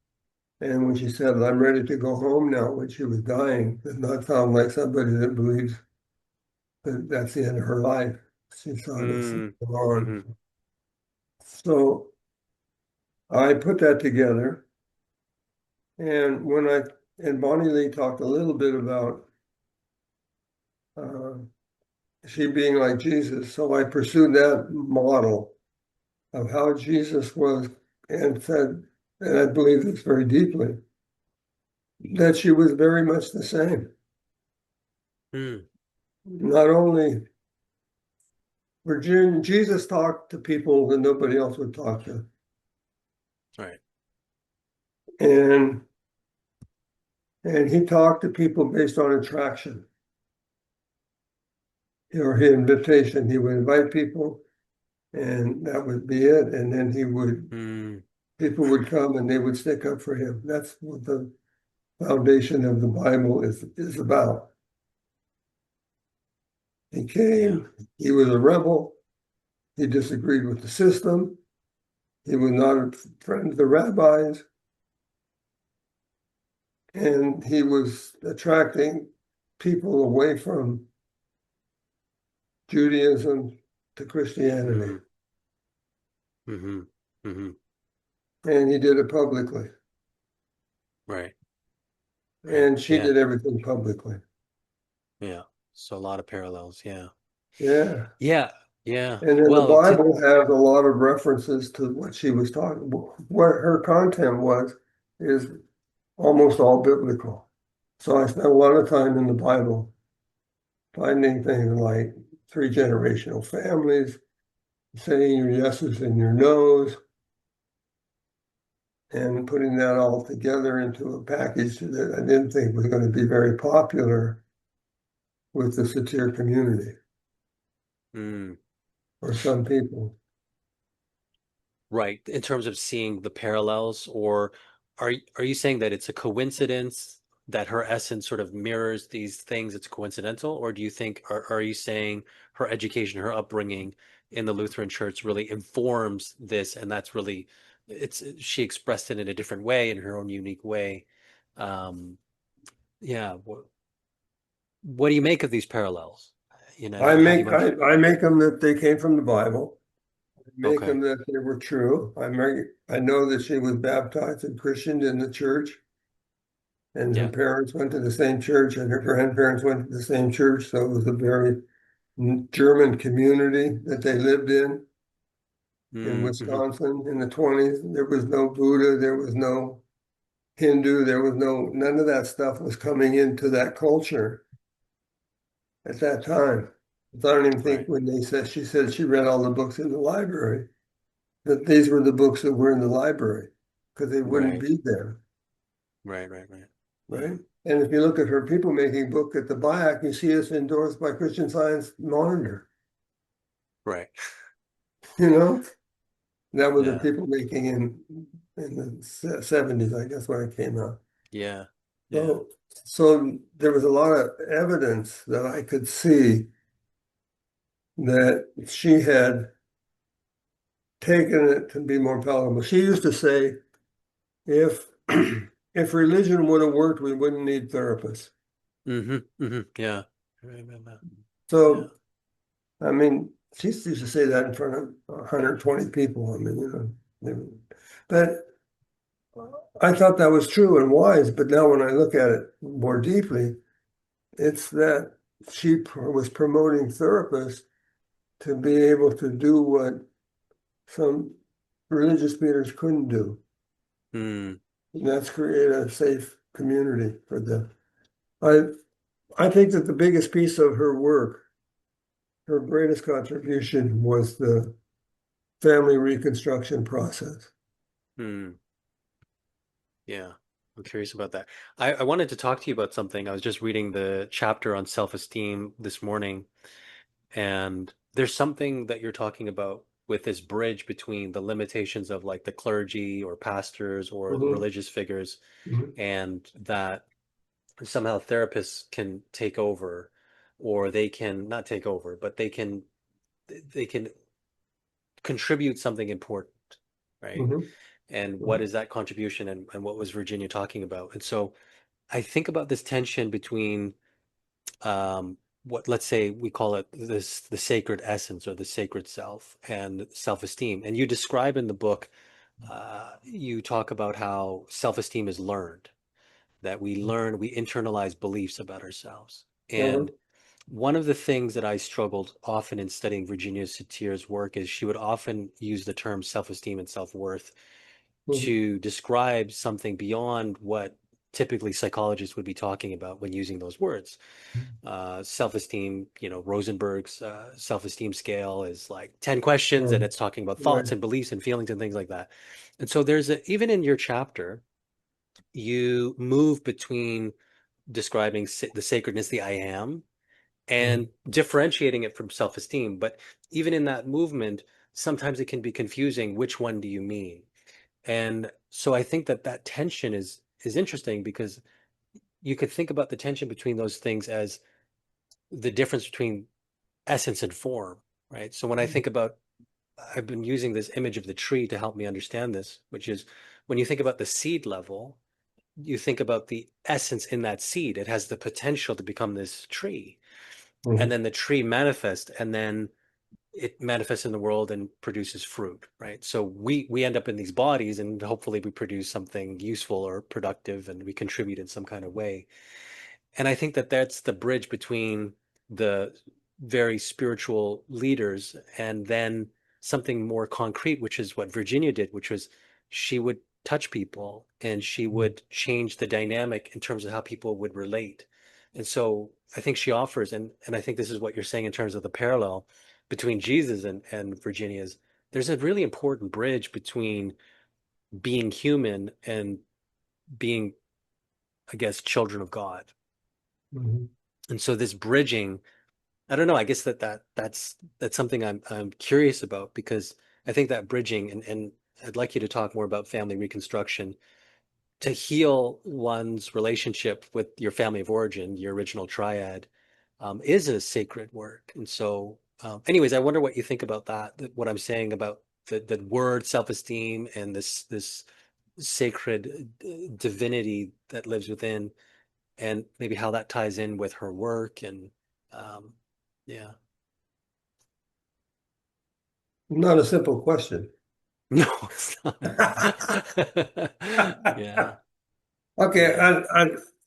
Speaker 2: And when she said, "I'm ready to go home now," when she was dying, did not sound like somebody that believes that that's the end of her life. She saw this
Speaker 1: Mm.
Speaker 2: go on.
Speaker 1: Hmm.
Speaker 2: So I put that together. And and Bonnie Lee talked a little bit about uh, she being like Jesus. So I pursued that model of how Jesus was and said, and I believe this very deeply, that she was very much the same.
Speaker 1: Mm.
Speaker 2: Not only Virginia, Jesus talked to people that nobody else would talk to.
Speaker 1: Right.
Speaker 2: And and he talked to people based on attraction or his invitation. He would invite people and that would be it. And then
Speaker 1: Mm.
Speaker 2: people would come and they would stick up for him. That's what the foundation of the Bible is about. He
Speaker 1: Yeah.
Speaker 2: came, he was a rebel, he disagreed with the system, he was not a friend of the rabbis, and he was attracting people away from Judaism to Christianity.
Speaker 1: Mm. Hmm. Hmm.
Speaker 2: and he did it publicly.
Speaker 1: Right. Right.
Speaker 2: And she
Speaker 1: Yeah.
Speaker 2: did everything publicly.
Speaker 1: Yeah. So a lot of parallels. Yeah.
Speaker 2: Yeah.
Speaker 1: Yeah. Yeah.
Speaker 2: And then the
Speaker 1: Well, to
Speaker 2: Bible has a lot of references to what she was talking about. What her content was is almost all biblical. So I spent a lot of time in the Bible finding things like three generational families, saying your yeses and your nos, and putting that all together into a package that I didn't think was going to be very popular with the Satir community
Speaker 1: mm,
Speaker 2: or some people.
Speaker 1: right. In terms of seeing the parallels, or are you saying that it's a coincidence that her essence sort of mirrors these things? It's coincidental, or do you think are you saying her education, her upbringing in the Lutheran Church really informs this, and that's really it's she expressed it in a different way, in her own unique way. Um, yeah. What do you make of these parallels? You know,
Speaker 2: I
Speaker 1: have you
Speaker 2: make
Speaker 1: much?
Speaker 2: I make them that they came from the Bible. I make
Speaker 1: Okay.
Speaker 2: them that they were true. I know that she was baptized and christened in the church, and her
Speaker 1: Yeah.
Speaker 2: parents went to the same church, and her grandparents went to the same church. So it was a very German community that they lived in
Speaker 1: Mm-hmm.
Speaker 2: Wisconsin in the 20s. There was no Buddha, there was no Hindu, there was none of that stuff was coming into that culture at that time. I don't even think
Speaker 1: Right.
Speaker 2: when she said she read all the books in the library, that these were the books that were in the library because they wouldn't
Speaker 1: Right.
Speaker 2: be there,
Speaker 1: Right. Right. Right. Yeah.
Speaker 2: right? And if you look at her people making book at the back, you see it's endorsed by Christian Science Monitor.
Speaker 1: Right.
Speaker 2: You know, that was the
Speaker 1: Yeah.
Speaker 2: people making in the 70s, I guess, when it came out.
Speaker 1: Yeah. Yeah.
Speaker 2: So, so there was a lot of evidence that I could see that she had taken it to be more palatable. She used to say, if if religion would have worked, we wouldn't need therapists.
Speaker 1: Mm-hmm. Mm-hmm. Yeah. Right, right, right. Yeah.
Speaker 2: So, I mean, she used to say that in front of 120 people. I mean, but I thought that was true and wise. But now when I look at it more deeply, it's that she was promoting therapists to be able to do what some religious leaders couldn't do.
Speaker 1: Mm.
Speaker 2: And that's create a safe community for them. I I think that the biggest piece of her work, her greatest contribution was the family reconstruction process.
Speaker 1: Mm. Yeah. I'm curious about that. I wanted to talk to you about something. I was just reading the chapter on self-esteem this morning, and there's something that you're talking about with this bridge between the limitations of like the clergy or pastors or
Speaker 2: Mhm,
Speaker 1: religious figures,
Speaker 2: mhm,
Speaker 1: and that somehow therapists can take over, or they can not take over, but they can contribute something important, right?
Speaker 2: mhm,
Speaker 1: And what
Speaker 2: mhm,
Speaker 1: is that contribution, and what was Virginia talking about? And so I think about this tension between what, let's say we call it this the sacred essence or the sacred self and self-esteem. And you describe in the book, you talk about how self-esteem is learned, that we learn, we internalize beliefs about ourselves. And
Speaker 2: mhm,
Speaker 1: one of the things that I struggled often in studying Virginia Satir's work is she would often use the term self-esteem and self-worth
Speaker 2: mhm,
Speaker 1: to describe something beyond what typically psychologists would be talking about when using those words. Self-esteem, Rosenberg's self-esteem scale is like 10 questions, and
Speaker 2: mhm,
Speaker 1: it's talking about
Speaker 2: right,
Speaker 1: thoughts and beliefs and feelings and things like that. And so even in your chapter, you move between describing the sacredness, the I am, and
Speaker 2: mhm,
Speaker 1: differentiating it from self-esteem. But even in that movement, sometimes it can be confusing. Which one do you mean? And so I think that that tension is interesting, because you could think about the tension between those things as the difference between essence and form, right? So when I think about, I've been using this image of the tree to help me understand this, which is when you think about the seed level, you think about the essence in that seed. It has the potential to become this tree, and
Speaker 2: mhm,
Speaker 1: then the tree manifests, and then it manifests in the world and produces fruit, right? So we end up in these bodies, and hopefully we produce something useful or productive, and we contribute in some kind of way. And I think that that's the bridge between the very spiritual leaders and then something more concrete, which is what Virginia did, which was she would touch people and she would change the dynamic in terms of how people would relate. And so I think she offers, and I think this is what you're saying in terms of the parallel between Jesus and Virginia's, there's a really important bridge between being human and being, I guess, children of God.
Speaker 2: Mhm.
Speaker 1: And so this bridging, I don't know, I guess that's something I'm curious about because I think that bridging and I'd like you to talk more about family reconstruction to heal one's relationship with your family of origin, your original triad, is a sacred work. And so, anyways, I wonder what you think about that what I'm saying about the word self-esteem and this sacred divinity that lives within, and maybe how that ties in with her work and um, yeah.
Speaker 2: Not a simple question.
Speaker 1: No, it's not. Yeah,
Speaker 2: Okay,
Speaker 1: yeah.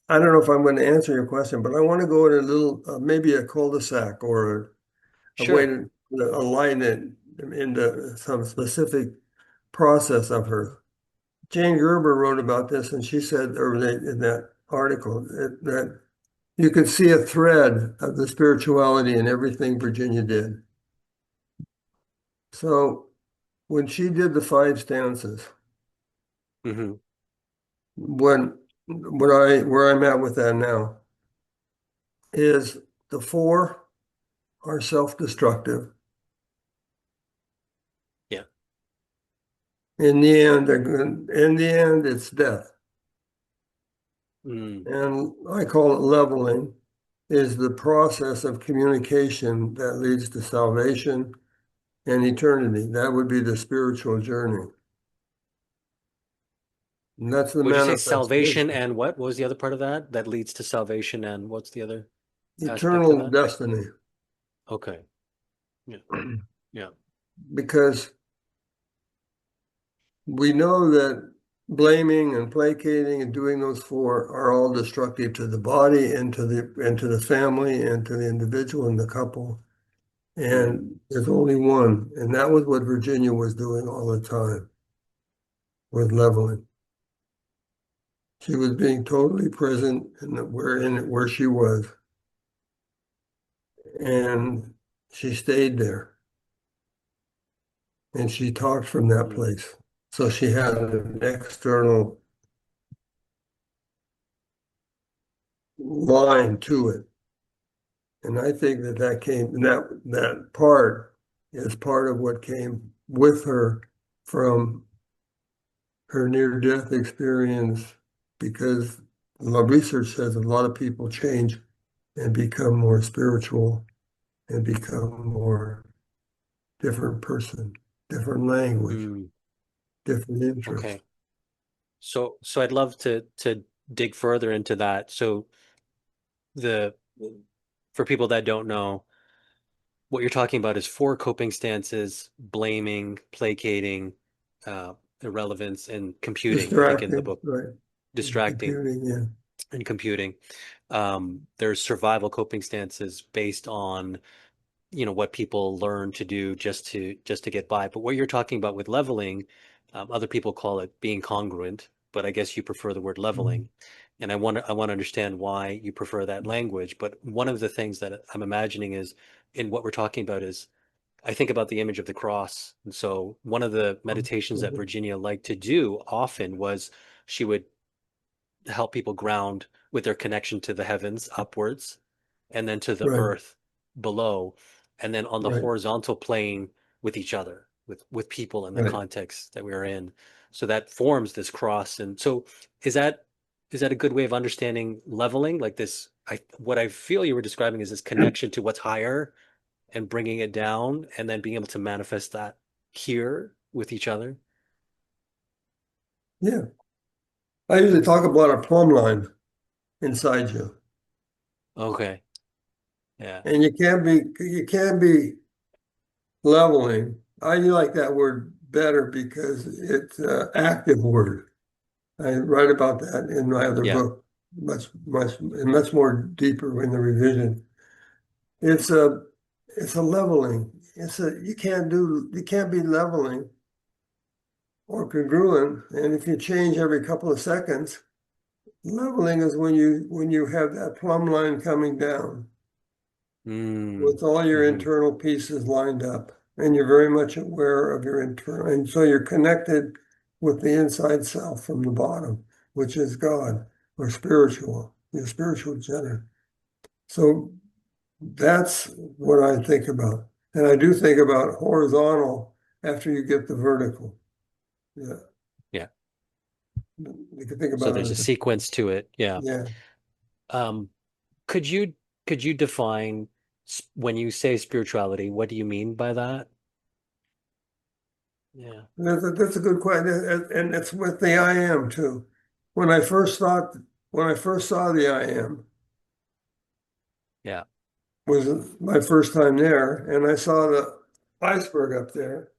Speaker 2: I don't know if I'm going to answer your question, but I want to go in a little, maybe a cul-de-sac or a way
Speaker 1: Sure.
Speaker 2: to align it into some specific process of her. Jane Gerber wrote about this, and she said, or in that article, that you could see a thread of the spirituality in everything Virginia did. So when she did the five stanzas,
Speaker 1: Hmm.
Speaker 2: where I'm at with that now is the four are self-destructive.
Speaker 1: Yeah.
Speaker 2: In the end, it's death.
Speaker 1: Mm.
Speaker 2: And I call it leveling, is the process of communication that leads to salvation and eternity. That would be the spiritual journey. And that's the
Speaker 1: Would you say salvation
Speaker 2: manifestation.
Speaker 1: and what? What was the other part of that? That leads to salvation and what's the other aspect of
Speaker 2: Eternal
Speaker 1: that?
Speaker 2: destiny.
Speaker 1: Okay. Yeah. Yeah.
Speaker 2: Because we know that blaming and placating and doing those four are all destructive to the body and to the family and to the individual and the couple.
Speaker 1: Mm.
Speaker 2: And there's only one. And that was what Virginia was doing all the time, was leveling. She was being totally present where she was. And she stayed there and she talked from that
Speaker 1: Mm.
Speaker 2: place. So she had an external line to it. And I think that part is part of what came with her from her near-death experience, because a lot of research says a lot of people change and become more spiritual and become more different person, different language,
Speaker 1: Mm.
Speaker 2: different interest.
Speaker 1: Okay. So I'd love to dig further into that. So the for people that don't know, what you're talking about is four coping stances: blaming, placating, uh, irrelevance, and computing. I think in the
Speaker 2: Distracting,
Speaker 1: book,
Speaker 2: right?
Speaker 1: distracting
Speaker 2: Computing, yeah.
Speaker 1: and computing. There's survival coping stances based on, what people learn to do just to get by. But what you're talking about with leveling, other people call it being congruent, but I guess you prefer the word leveling. And I want to understand why you prefer that language. But one of the things that I'm imagining is in what we're talking about is I think about the image of the cross. And so one of the meditations that
Speaker 2: Mhm.
Speaker 1: Virginia liked to do often was she would help people ground with their connection to the heavens upwards and then to the
Speaker 2: Right,
Speaker 1: earth below, and then on the
Speaker 2: right,
Speaker 1: horizontal plane with each other, with people in the
Speaker 2: right.
Speaker 1: context that we are in. So that forms this cross. And so is that is that a good way of understanding leveling? Like this, what I feel you were describing is this connection to what's higher and bringing it down and then being able to manifest that here with each other.
Speaker 2: Yeah. I usually talk about a plumb line inside you.
Speaker 1: Okay. Yeah.
Speaker 2: And you can't be leveling. I like that word better because it's an active word. I write about that in my other
Speaker 1: Yeah.
Speaker 2: book, much more deeper in the revision. It's a it's a leveling. You can't be leveling or congruent. And if you change every couple of seconds, leveling is when you have that plumb line coming down
Speaker 1: Mm.
Speaker 2: with all your
Speaker 1: Hmm.
Speaker 2: internal pieces lined up, and you're very much aware of your internal, and so you're connected with the inside self from the bottom, which is God or spiritual, your spiritual center. So that's what I think about. And I do think about horizontal after you get the vertical. Yeah.
Speaker 1: Yeah.
Speaker 2: You can think
Speaker 1: So
Speaker 2: about
Speaker 1: there's
Speaker 2: it
Speaker 1: a
Speaker 2: as a,
Speaker 1: sequence to it. Yeah.
Speaker 2: yeah.
Speaker 1: Um, could you could you define when you say spirituality, what do you mean by that? Yeah.
Speaker 2: That's a good question. And it's with the I am too. When I first thought, when I first saw the I am
Speaker 1: Yeah.
Speaker 2: was my first time there, and I saw the iceberg up there.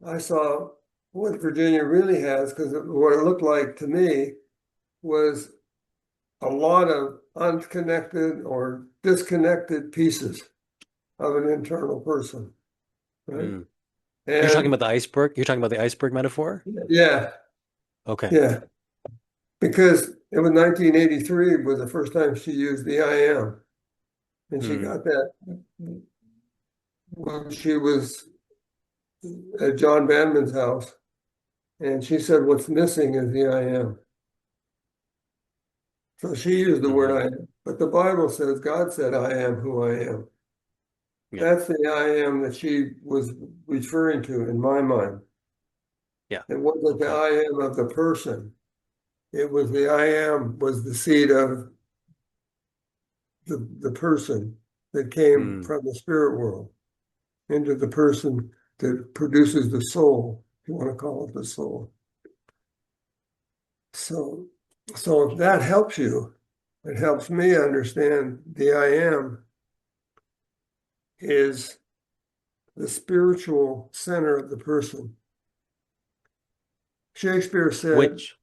Speaker 2: I saw what Virginia really has, because what it looked like to me was a lot of unconnected or disconnected pieces of an internal person, right?
Speaker 1: Mm. You're talking
Speaker 2: And
Speaker 1: about the iceberg? You're talking about the iceberg metaphor?
Speaker 2: yeah,
Speaker 1: Okay.
Speaker 2: yeah, because it was 1983 was the first time she used the I am, and she
Speaker 1: Mm.
Speaker 2: got that when she was at John Bandman's house, and she said, "What's missing is the I am." So she used the word
Speaker 1: Hmm.
Speaker 2: I am, but the Bible says God said, "I am who I am."
Speaker 1: Yeah.
Speaker 2: That's the I am that she was referring to in my mind.
Speaker 1: Yeah.
Speaker 2: It wasn't the
Speaker 1: Okay.
Speaker 2: I am of the person. It was the I am was the seed of the person that came
Speaker 1: Mm.
Speaker 2: from the spirit world into the person that produces the soul, if you want to call it the soul. So, so if that helps you, it helps me understand the I am is the spiritual center of the person. Shakespeare said,
Speaker 1: Which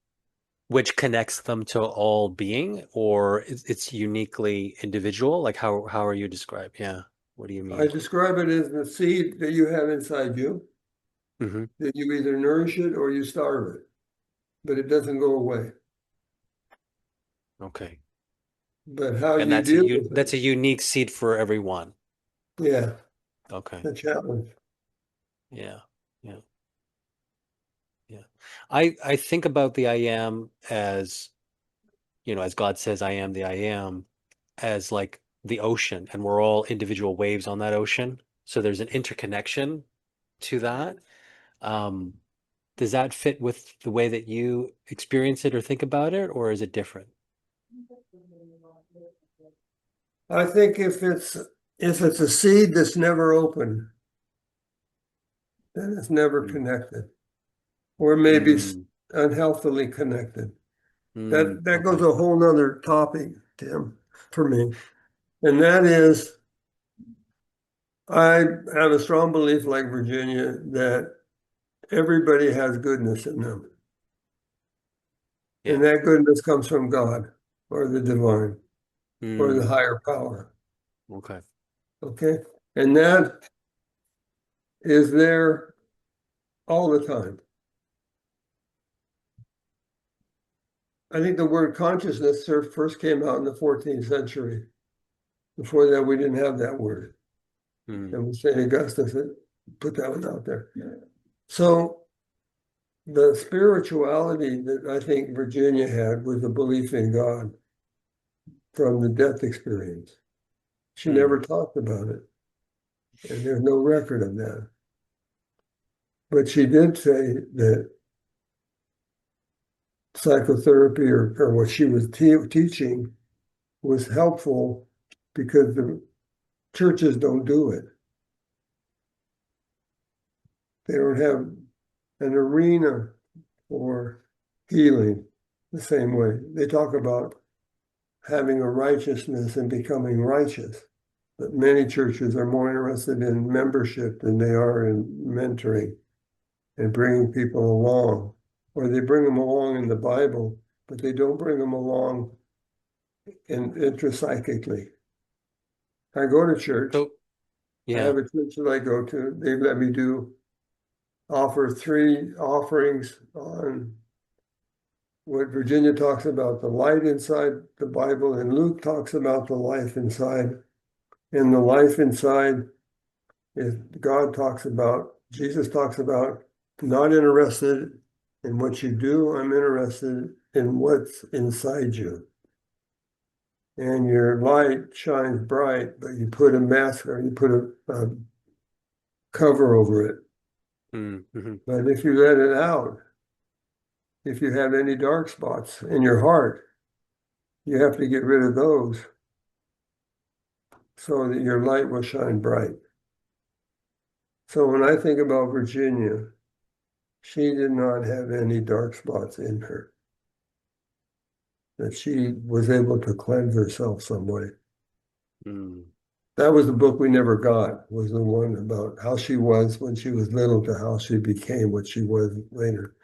Speaker 1: which connects them to all being, or it's uniquely individual? Like how are you described? Yeah. What do you
Speaker 2: I
Speaker 1: mean?
Speaker 2: describe it as the seed that you have inside you,
Speaker 1: Hmm.
Speaker 2: that you either nourish it or you starve it, but it doesn't go away.
Speaker 1: Okay.
Speaker 2: But how
Speaker 1: And
Speaker 2: you deal with
Speaker 1: that's
Speaker 2: it,
Speaker 1: a unique seed for everyone.
Speaker 2: yeah,
Speaker 1: Okay.
Speaker 2: the challenge.
Speaker 1: Yeah. Yeah. Yeah. I think about the I am as, as God says, I am the I am, as like the ocean, and we're all individual waves on that ocean. So there's an interconnection to that. Um, does that fit with the way that you experience it or think about it, or is it different?
Speaker 2: I think if it's a seed that's never open, then it's never
Speaker 1: Mm,
Speaker 2: connected, or maybe
Speaker 1: mm,
Speaker 2: unhealthily connected. That goes
Speaker 1: okay.
Speaker 2: a whole nother topic, Tim, for me. And that is, I have a strong belief, like Virginia, that everybody has goodness in them.
Speaker 1: Yeah.
Speaker 2: And that goodness comes from God or the divine or the
Speaker 1: Mm,
Speaker 2: higher power.
Speaker 1: okay.
Speaker 2: Okay. And that is there all the time. I think the word consciousness first came out in the 14th century. Before that, we didn't have that word.
Speaker 1: Mm,
Speaker 2: And St. Augustine put that one out there. So the spirituality that I think Virginia had was a belief in God from the death experience. She
Speaker 1: mm,
Speaker 2: never talked about it, and there's no record of that. But she did say that psychotherapy or what she was teaching was helpful because the churches don't do it. They don't have an arena for healing the same way. They talk about having a righteousness and becoming righteous. But many churches are more interested in membership than they are in mentoring and bringing people along. Or they bring them along in the Bible, but they don't bring them along intrapsychically. I go to church.
Speaker 1: So,
Speaker 2: I
Speaker 1: yeah.
Speaker 2: have a church that I go to. They let me offer 3 offerings on what Virginia talks about, the light inside the Bible, and Luke talks about the life inside. And the life inside is God talks about, Jesus talks about, not interested in what you do, I'm interested in what's inside you. And your light shines bright, but you put a mask or you put a cover over it.
Speaker 1: Mm-hmm.
Speaker 2: But if you let it out, if you have any dark spots in your heart, you have to get rid of those so that your light will shine bright. So when I think about Virginia, she did not have any dark spots in her, that she was able to cleanse herself some way.
Speaker 1: Mm.
Speaker 2: That was the book we never got, was the one about how she was when she was little to how she became what she was later.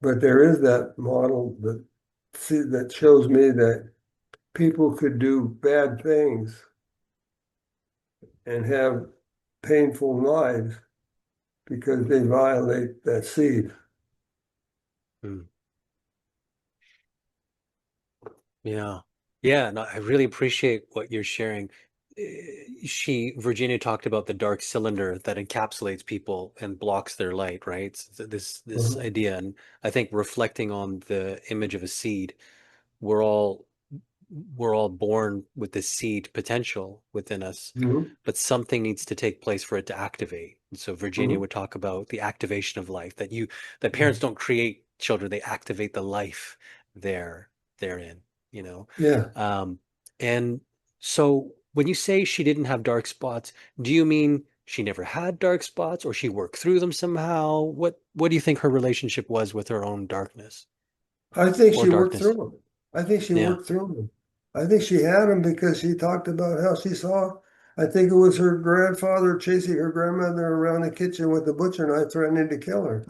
Speaker 2: But there is that model that shows me that people could do bad things and have painful lives because they violate that seed.
Speaker 1: Mm. Yeah. Yeah. No, I really appreciate what you're sharing. Virginia talked about the dark cylinder that encapsulates people and blocks their light, right? This
Speaker 2: Uh-huh.
Speaker 1: idea, and I think reflecting on the image of a seed, we're all we're all born with this seed potential within us,
Speaker 2: Mhm.
Speaker 1: but something needs to take place for it to activate. And so Virginia
Speaker 2: Mhm.
Speaker 1: would talk about the activation of life, that parents
Speaker 2: Mhm.
Speaker 1: don't create children, they activate the life there therein, you know.
Speaker 2: Yeah,
Speaker 1: Um, and so when you say she didn't have dark spots, do you mean she never had dark spots or she worked through them somehow? What do you think her relationship was with her own darkness
Speaker 2: I think
Speaker 1: or
Speaker 2: she worked through
Speaker 1: darkness?
Speaker 2: them. I think she
Speaker 1: Yeah.
Speaker 2: worked through them. I think she had them because she talked about how she saw, I think it was her grandfather chasing her grandmother around the kitchen with a butcher knife threatening to kill her.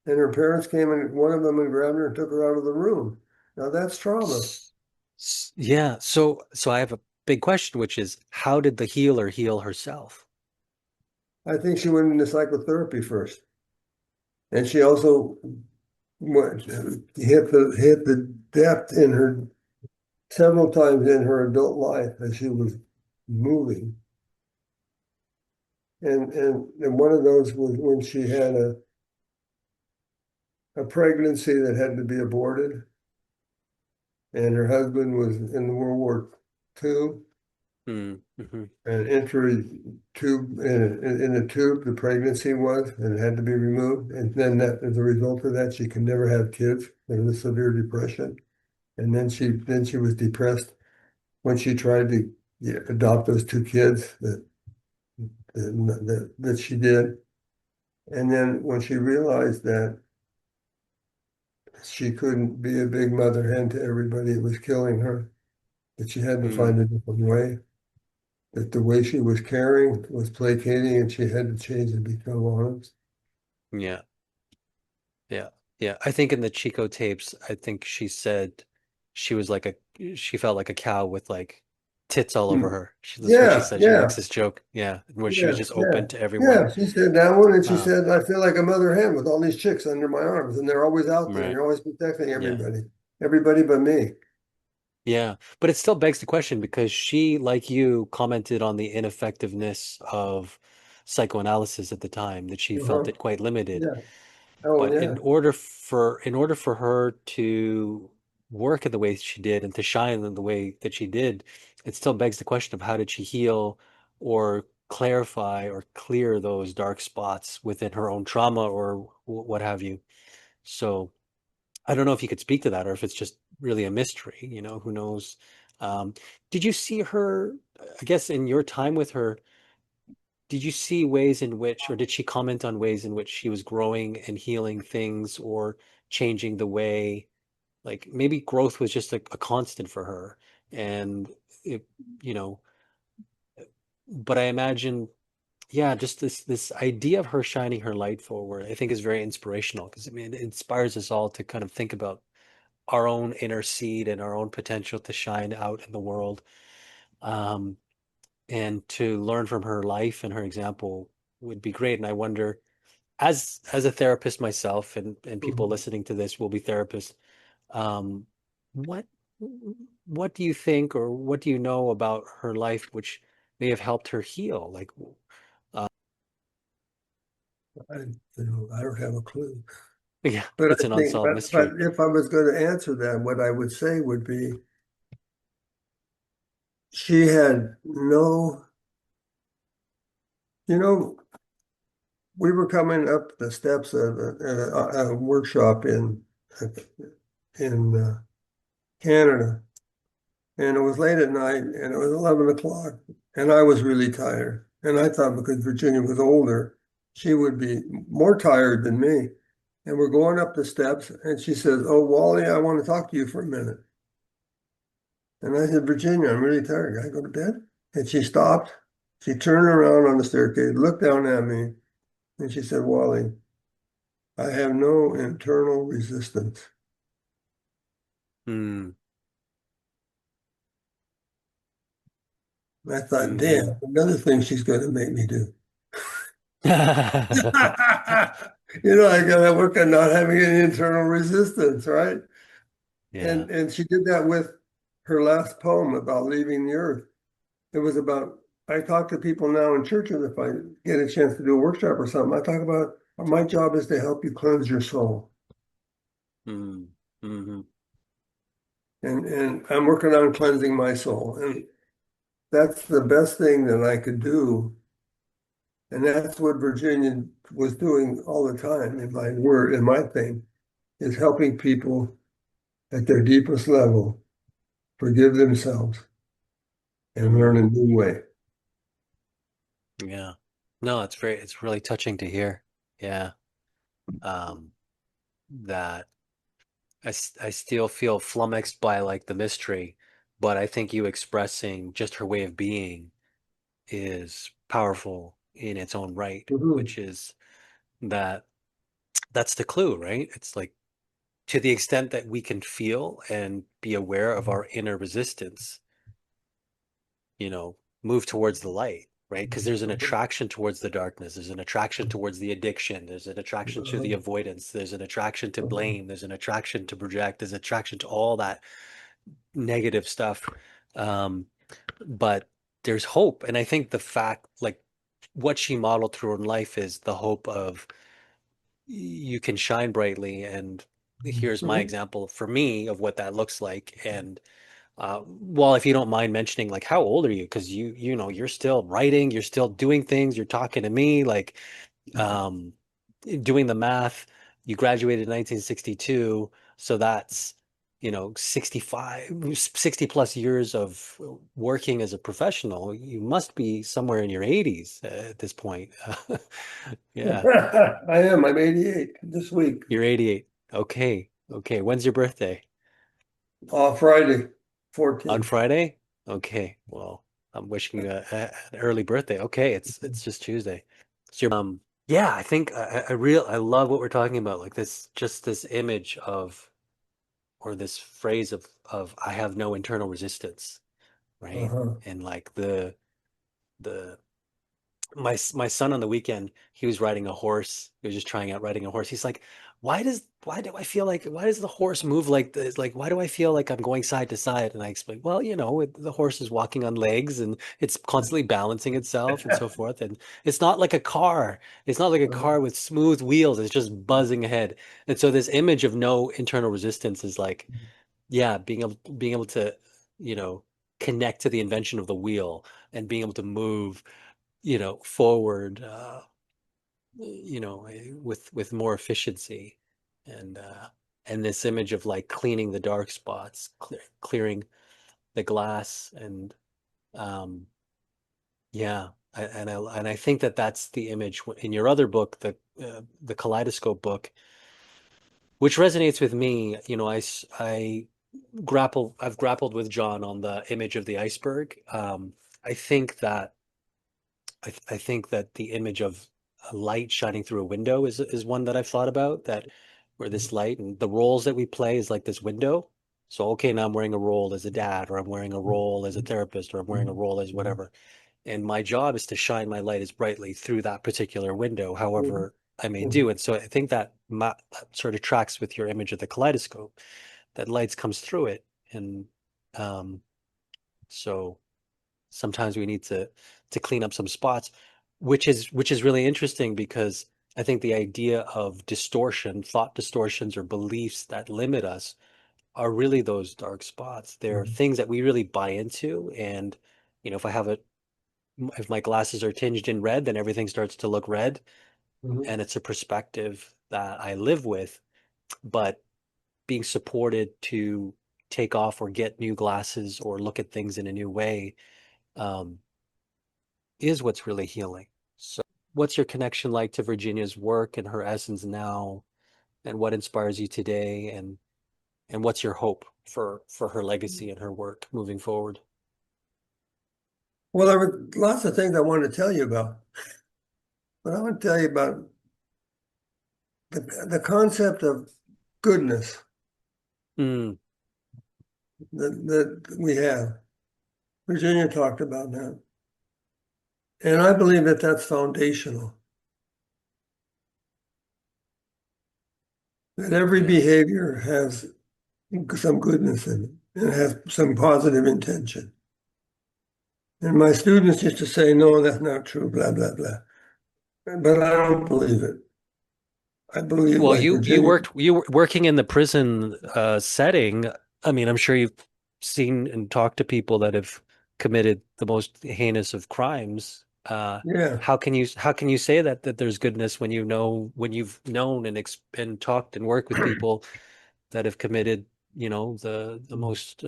Speaker 2: And her parents came and one of them and grabbed her and took her out of the room. Now that's trauma.
Speaker 1: Yeah. So I have a big question, which is how did the healer heal herself?
Speaker 2: I think she went into psychotherapy first. And she also hit the depth in her several times in her adult life as she was moving. And one of those was when she had a pregnancy that had to be aborted, and her husband was in the World War II,
Speaker 1: Mm-hmm.
Speaker 2: and entry tube in the tube the pregnancy was, and it had to be removed. And then that as a result of that, she could never have kids. There was severe depression. And then she was depressed when she tried to adopt those 2 kids that she did. And then when she realized that she couldn't be a big mother hen to everybody, it was killing her, that she had to
Speaker 1: Mm.
Speaker 2: find a different way, that the way she was caring was placating and she had to change and become honest.
Speaker 1: Yeah. Yeah. Yeah. I think in the Chico tapes, I think she said she was she felt like a cow with like tits all over
Speaker 2: Hmm.
Speaker 1: her. That's what she
Speaker 2: Yeah,
Speaker 1: said. She makes
Speaker 2: yeah,
Speaker 1: this joke. Yeah. Where she was
Speaker 2: yeah,
Speaker 1: just
Speaker 2: yeah,
Speaker 1: open to everyone.
Speaker 2: yeah. She said that one, and she
Speaker 1: Um,
Speaker 2: said, I feel like a mother hen with all these chicks under my arms, and they're always out there, and
Speaker 1: right.
Speaker 2: you're always protecting
Speaker 1: Yeah.
Speaker 2: everybody but me.
Speaker 1: Yeah, but it still begs the question because she, like you, commented on the ineffectiveness of psychoanalysis at the time, that she felt
Speaker 2: Uh-huh.
Speaker 1: it quite limited.
Speaker 2: Yeah. Oh,
Speaker 1: But
Speaker 2: yeah.
Speaker 1: in order for her to work in the way she did and to shine in the way that she did, it still begs the question of how did she heal or clarify or clear those dark spots within her own trauma or what have you. So. I don't know if you could speak to that or if it's just really a mystery, who knows? Um, did you see her, I guess in your time with her, did you see ways in which, or did she comment on ways in which she was growing and healing things or changing the way, like maybe growth was just a constant for her and it, you know, but I imagine, yeah, just this idea of her shining her light forward, I think is very inspirational because I mean it inspires us all to kind of think about our own inner seed and our own potential to shine out in the world. Um, and to learn from her life and her example would be great. And I wonder, as a therapist myself, and people
Speaker 2: Mhm.
Speaker 1: listening to this will be therapists, um, what what do you think, or what do you know about her life which may have helped her heal? Like, uh,
Speaker 2: I, I don't have a clue.
Speaker 1: yeah,
Speaker 2: But
Speaker 1: it's
Speaker 2: I
Speaker 1: an
Speaker 2: think,
Speaker 1: unsolved
Speaker 2: but
Speaker 1: mystery.
Speaker 2: if I was going to answer that, what I would say would be she had no, you know, we were coming up the steps of a workshop in Canada, and it was late at night, and it was 11 o'clock, and I was really tired. And I thought because Virginia was older, she would be more tired than me. And we're going up the steps, and she says, "Oh, Wally, I want to talk to you for a minute." And I said, "Virginia, I'm really tired. Can I go to bed?" And she stopped. She turned around on the staircase, looked down at me, and she said, "Wally, I have no internal resistance."
Speaker 1: Mm,
Speaker 2: And I thought,
Speaker 1: hmm.
Speaker 2: damn, another thing she's going to make me do. I got to work on not having any internal resistance, right?
Speaker 1: Yeah.
Speaker 2: And she did that with her last poem about leaving the earth. It was about, I talk to people now in churches if I get a chance to do a workshop or something. I talk about my job is to help you cleanse your soul.
Speaker 1: Mm, hmm.
Speaker 2: And I'm working on cleansing my soul. And that's the best thing that I could do. And that's what Virginia was doing all the time in my word, in my thing, is helping people at their deepest level forgive themselves and learn
Speaker 1: Mm,
Speaker 2: a new way.
Speaker 1: yeah. No, it's really touching to hear. Yeah. Um, that I still feel flummoxed by like the mystery, but I think you expressing just her way of being is powerful in its own right,
Speaker 2: Mhm.
Speaker 1: which is that that's the clue, right? It's like to the extent that we can feel and be aware of our inner resistance, move towards the light, right? Because there's an attraction towards the darkness, there's an attraction towards the addiction, there's an attraction to the avoidance, there's an attraction to blame, there's an attraction to project, there's attraction to all that negative stuff. Um, but there's hope. And I think the fact, like, what she modeled through her life is the hope of you can shine brightly. And here's my
Speaker 2: Mhm.
Speaker 1: example for me of what that looks like. And well, if you don't mind mentioning, like, how old are you? Because you're still writing, you're still doing things, you're talking to me, like, um, doing the math. You graduated in 1962, so that's, 60 plus years of working as a professional. You must be somewhere in your 80s at this point. Yeah,
Speaker 2: I am. I'm 88 this week.
Speaker 1: you're 88. Okay, okay. When's your birthday?
Speaker 2: Friday,
Speaker 1: On
Speaker 2: 14th.
Speaker 1: Friday? Okay. Well, I'm wishing you an early birthday. Okay, it's just Tuesday. Yeah, I think I love what we're talking about. Like this, just this image of, or this phrase of I have no internal resistance, right?
Speaker 2: Uh-huh.
Speaker 1: And like the my son on the weekend, he was riding a horse. He was just trying out riding a horse. He's like, why do I feel like, why does the horse move like this? Like, why do I feel like I'm going side to side? And I explained, well, the horse is walking on legs and it's constantly balancing itself and so forth. And it's not like a car. It's not like a car with smooth wheels. It's just buzzing ahead. And so this image of no internal resistance is like, yeah, being able to, you know, connect to the invention of the wheel and being able to move forward, with more efficiency, and and this image of like cleaning the dark spots, clearing the glass, and um, yeah, and I think that that's the image in your other book, the Kaleidoscope book, which resonates with me. I've grappled with John on the image of the iceberg. I think that. I think that the image of a light shining through a window is one that I've thought about, that where this light and the roles that we play is like this window. So okay, now I'm wearing a role as a dad, or I'm wearing a role as a therapist, or I'm wearing a role as whatever. And my job is to shine my light as brightly through that particular window, however I may do. And so I think that sort of tracks with your image of the kaleidoscope, that lights comes through it. And um, so sometimes we need to clean up some spots, which is really interesting because I think the idea of distortion, thought distortions or beliefs that limit us are really those dark spots. They're things that we really buy into. And, if I have if my glasses are tinged in red, then everything starts to look red. And it's a perspective that I live with, but being supported to take off or get new glasses or look at things in a new way, um, is what's really healing. So, what's your connection like to Virginia's work and her essence now, and what inspires you today, and what's your hope for her legacy and her work moving forward?
Speaker 2: Well, there were lots of things I wanted to tell you about, but I want to tell you about the concept of goodness
Speaker 1: Mm,
Speaker 2: that we have. Virginia talked about that. And I believe that that's foundational, that every
Speaker 1: yeah.
Speaker 2: behavior has some goodness in it and has some positive intention. And my students used to say, no, that's not true, blah, blah, blah. But I don't believe it. I believe,
Speaker 1: Well,
Speaker 2: like Virginia,
Speaker 1: you were working in the prison setting. I mean, I'm sure you've seen and talked to people that have committed the most heinous of crimes.
Speaker 2: yeah.
Speaker 1: How can you say that there's goodness when you've known and talked and worked with people that have committed, the most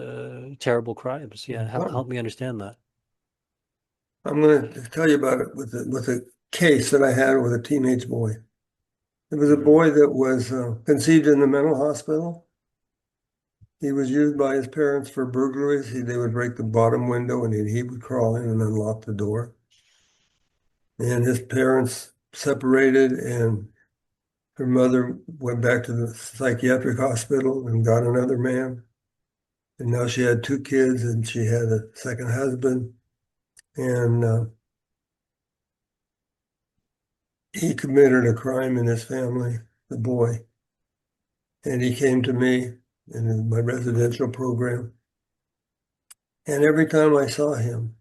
Speaker 1: terrible crimes? Yeah, help me understand that.
Speaker 2: I'm going to tell you about it with a case that I had with a teenage boy. It was a
Speaker 1: Hmm.
Speaker 2: boy that was conceived in the mental hospital. He was used by his parents for burglaries. They would break the bottom window and he would crawl in and unlock the door. And his parents separated, and her mother went back to the psychiatric hospital and got another man. And now she had two kids and she had a second husband. And he committed a crime in his family, the boy. And he came to me in my residential program. And every time I saw him,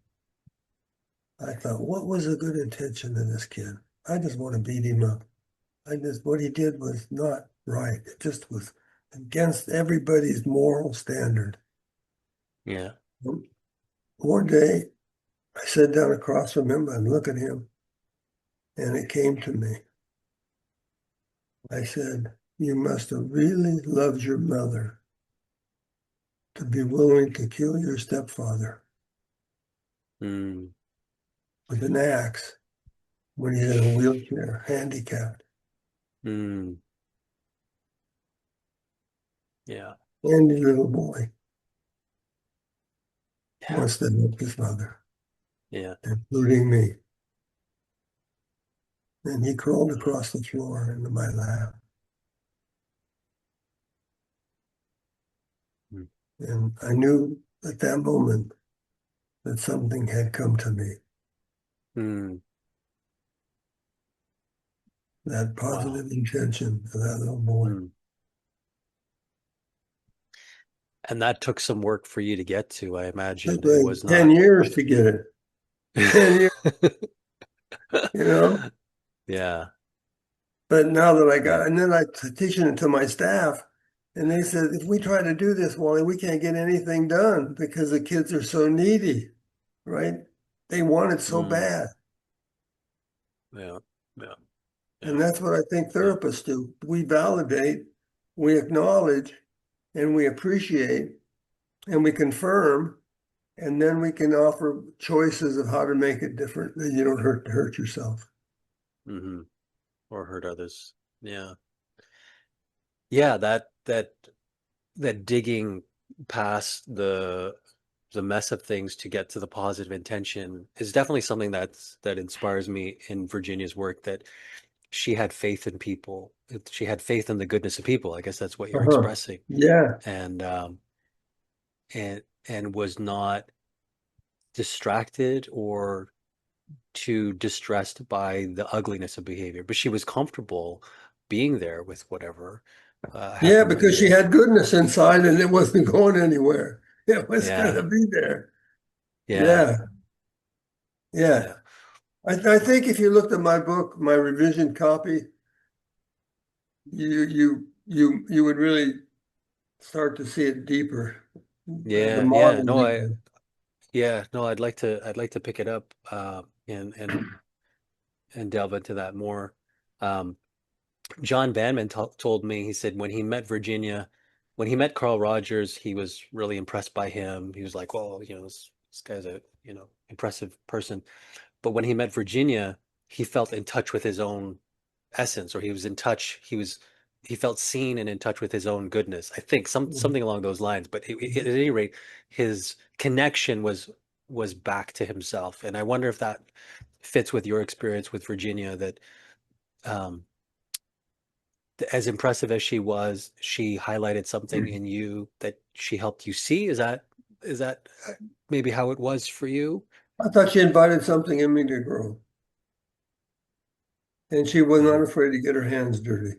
Speaker 2: I thought, what was the good intention of this kid? I just want to beat him up. What he did was not right. It just was against everybody's moral standard.
Speaker 1: Yeah.
Speaker 2: One day, I sat down across from him and looked at him, and it came to me. I said, you must have really loved your mother to be willing to kill your stepfather
Speaker 1: Mm,
Speaker 2: with an axe when he's in a wheelchair, handicapped.
Speaker 1: mm, yeah.
Speaker 2: Any little boy
Speaker 1: Yeah.
Speaker 2: wants to help his mother,
Speaker 1: Yeah.
Speaker 2: including me. And he crawled across the floor into my lap.
Speaker 1: Mm,
Speaker 2: And I knew at that moment that something had come to me.
Speaker 1: mm,
Speaker 2: That
Speaker 1: wow.
Speaker 2: positive intention of that little boy.
Speaker 1: Mm. And that took some work for you to get to, I
Speaker 2: It
Speaker 1: imagine.
Speaker 2: took
Speaker 1: It
Speaker 2: like
Speaker 1: was
Speaker 2: 10
Speaker 1: not.
Speaker 2: years to get it. 10 years, you know?
Speaker 1: Yeah.
Speaker 2: But now that
Speaker 1: Yeah.
Speaker 2: and then teaching it to my staff, and they said, if we try to do this, Wally, we can't get anything done because the kids are so needy, right? They want it so
Speaker 1: Mm,
Speaker 2: bad.
Speaker 1: yeah. Yeah.
Speaker 2: And
Speaker 1: Yeah.
Speaker 2: that's what I think
Speaker 1: Yeah.
Speaker 2: therapists do. We validate, we acknowledge, and we appreciate, and we confirm, and then we can offer choices of how to make it different that you don't hurt yourself.
Speaker 1: Hmm. Or hurt others. Yeah. Yeah. That digging past the the mess of things to get to the positive intention is definitely something that inspires me in Virginia's work, that she had faith in people. She had faith in the goodness of people. I guess that's what you're
Speaker 2: Uh-huh.
Speaker 1: expressing.
Speaker 2: Yeah.
Speaker 1: And and was not distracted or too distressed by the ugliness of behavior, but she was comfortable being there with whatever
Speaker 2: Yeah,
Speaker 1: happened to
Speaker 2: because she
Speaker 1: be.
Speaker 2: had goodness inside and it wasn't going anywhere. It was going
Speaker 1: Yeah,
Speaker 2: to be there.
Speaker 1: yeah,
Speaker 2: Yeah. Yeah.
Speaker 1: yeah,
Speaker 2: I think if you looked at my book, my revision copy, you would really start to see it deeper, the
Speaker 1: yeah, yeah.
Speaker 2: model deeper.
Speaker 1: Yeah, no, I'd like to pick it up and delve into that more. Um, John Banman told me, he said when he met Virginia, when he met Carl Rogers, he was really impressed by him. He was like, well, you know, this guy's a, you know, impressive person. But when he met Virginia, he felt in touch with his own essence, or he was in touch. He felt seen and in touch with his own goodness. I think something along those lines. But at any rate, his connection was back to himself. And I wonder if that fits with your experience with Virginia. That um, as impressive as she was, she highlighted something in you that she helped you see. Is that maybe how it was for you?
Speaker 2: I thought she invited something in me to grow, and she was not
Speaker 1: Hmm.
Speaker 2: afraid to get her hands dirty.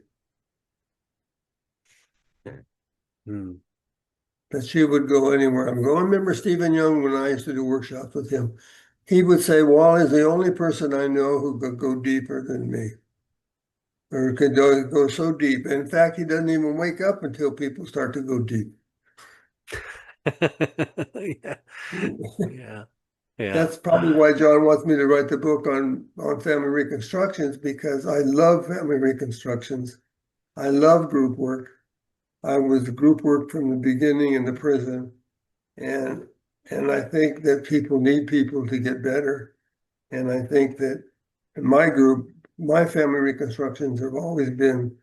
Speaker 1: Hmm.
Speaker 2: That she would go anywhere I'm going. I remember Stephen Young when I used to do workshops with him. He would say, Wally's the only person I know who could go deeper than me, or could go so deep. In fact, he doesn't even wake up until people start to go deep.
Speaker 1: Yeah, yeah, yeah.
Speaker 2: That's probably why John wants me to write the book on family reconstructions, because I love family reconstructions. I love group work. I was group work from the beginning in the prison, and and I think that people need people to get better. And I think that in my group, my family reconstructions have always been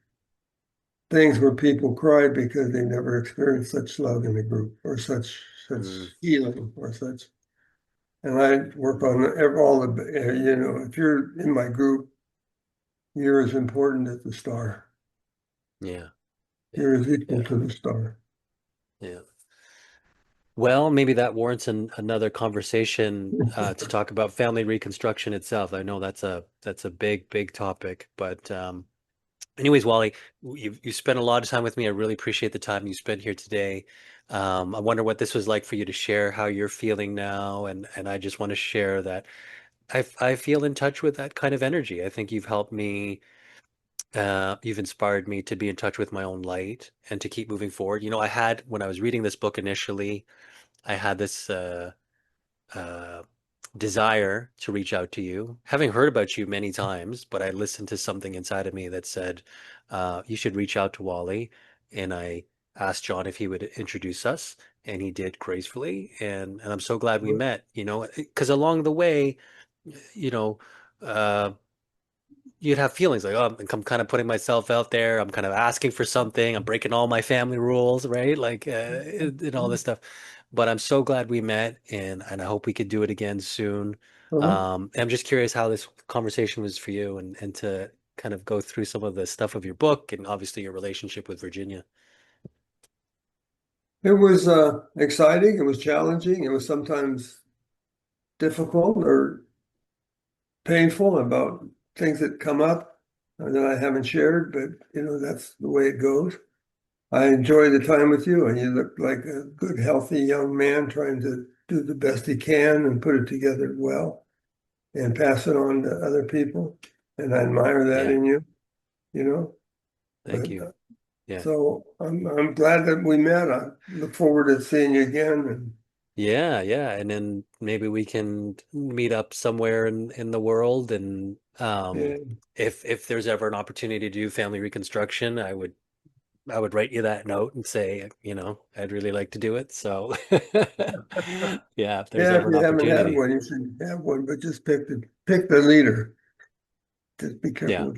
Speaker 2: things where people cried because they never experienced such love in a group, or such
Speaker 1: Mm,
Speaker 2: healing, or such. And I work
Speaker 1: mm,
Speaker 2: on all the, if you're in my group, you're as important as the star.
Speaker 1: yeah,
Speaker 2: You're
Speaker 1: yeah,
Speaker 2: as equal
Speaker 1: yeah,
Speaker 2: to the star.
Speaker 1: yeah. Well, maybe that warrants another conversation to talk about family reconstruction itself. I know that's a big, big topic, but anyways, Wally, you spent a lot of time with me. I really appreciate the time you spent here today. I wonder what this was like for you to share how you're feeling now, and I just want to share that I feel in touch with that kind of energy. I think you've helped me. You've inspired me to be in touch with my own light and to keep moving forward. You know, I had when I was reading this book initially, I had this uh, desire to reach out to you, having heard about you many times, but I listened to something inside of me that said, you should reach out to Wally. And I asked John if he would introduce us, and he did gracefully. And I'm so glad we met, you know, because along the way, you know, uh, you'd have feelings like, oh, I'm kind of putting myself out there. I'm kind of asking for something. I'm breaking all my family rules, right? Like, and all this stuff. But I'm so glad we met, and I hope we could do it again soon.
Speaker 2: Uh-huh.
Speaker 1: I'm just curious how this conversation was for you, and to kind of go through some of the stuff of your book and obviously your relationship with Virginia.
Speaker 2: It was exciting. It was challenging. It was sometimes difficult or painful about things that come up that I haven't shared, but that's the way it goes. I enjoy the time with you, and you look like a good, healthy young man trying to do the best he can and put it together well and pass it on to other people. And I admire that
Speaker 1: Yeah,
Speaker 2: in you, you know.
Speaker 1: thank
Speaker 2: But
Speaker 1: you. Yeah.
Speaker 2: so I'm glad that we met. I look forward to seeing you again. And
Speaker 1: Yeah, yeah, and then maybe we can meet up somewhere in the world, and
Speaker 2: yeah,
Speaker 1: if there's ever an opportunity to do family reconstruction, I would write you that note and say, you know, I'd really like to do it. So yeah, if there's
Speaker 2: yeah. If
Speaker 1: ever an
Speaker 2: you haven't had
Speaker 1: opportunity.
Speaker 2: one, you should have one. But just pick the leader. Just be
Speaker 1: Yeah,
Speaker 2: careful,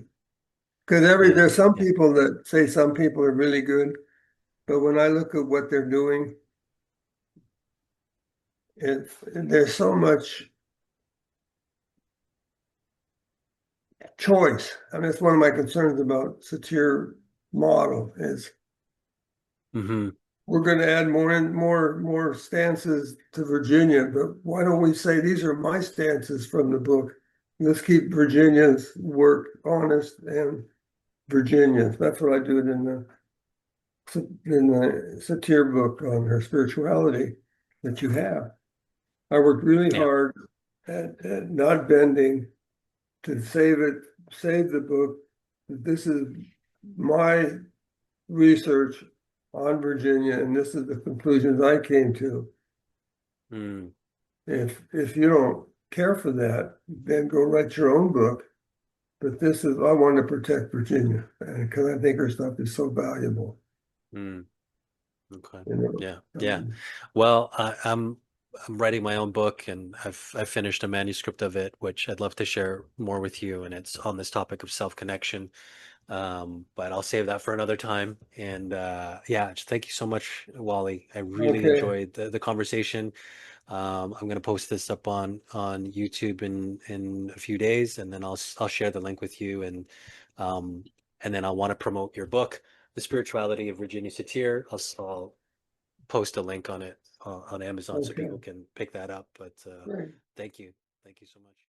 Speaker 2: because
Speaker 1: yeah,
Speaker 2: there's some
Speaker 1: yeah.
Speaker 2: people that say some people are really good, but when I look at what they're doing, there's so much choice. I mean, it's one of my concerns about Satir model is
Speaker 1: Hmm.
Speaker 2: we're going to add more stances to Virginia, but why don't we say these are my stances from the book? Let's keep Virginia's work honest and Virginia. That's what I do in the Satir book on her spirituality that you have. I worked really
Speaker 1: Yeah.
Speaker 2: hard at not bending to save the book. This is my research on Virginia, and this is the conclusions I came to.
Speaker 1: Mm.
Speaker 2: If you don't care for that, then go write your own book. But this is I want to protect Virginia because I think her stuff is so valuable.
Speaker 1: Mm. Okay.
Speaker 2: You know,
Speaker 1: Yeah. Yeah. Well, I'm writing my own book, and I've finished a manuscript of it, which I'd love to share more with you. And it's on this topic of self-connection. But I'll save that for another time. And yeah, just thank you so much, Wally. I really
Speaker 2: okay,
Speaker 1: enjoyed the conversation. I'm going to post this up on YouTube in a few days, and then I'll share the link with you, um, and then I'll want to promote your book, The Spirituality of Virginia Satir. I'll post a link on it on Amazon so
Speaker 2: okay,
Speaker 1: people can pick that up. But
Speaker 2: great.
Speaker 1: thank you, thank you so much.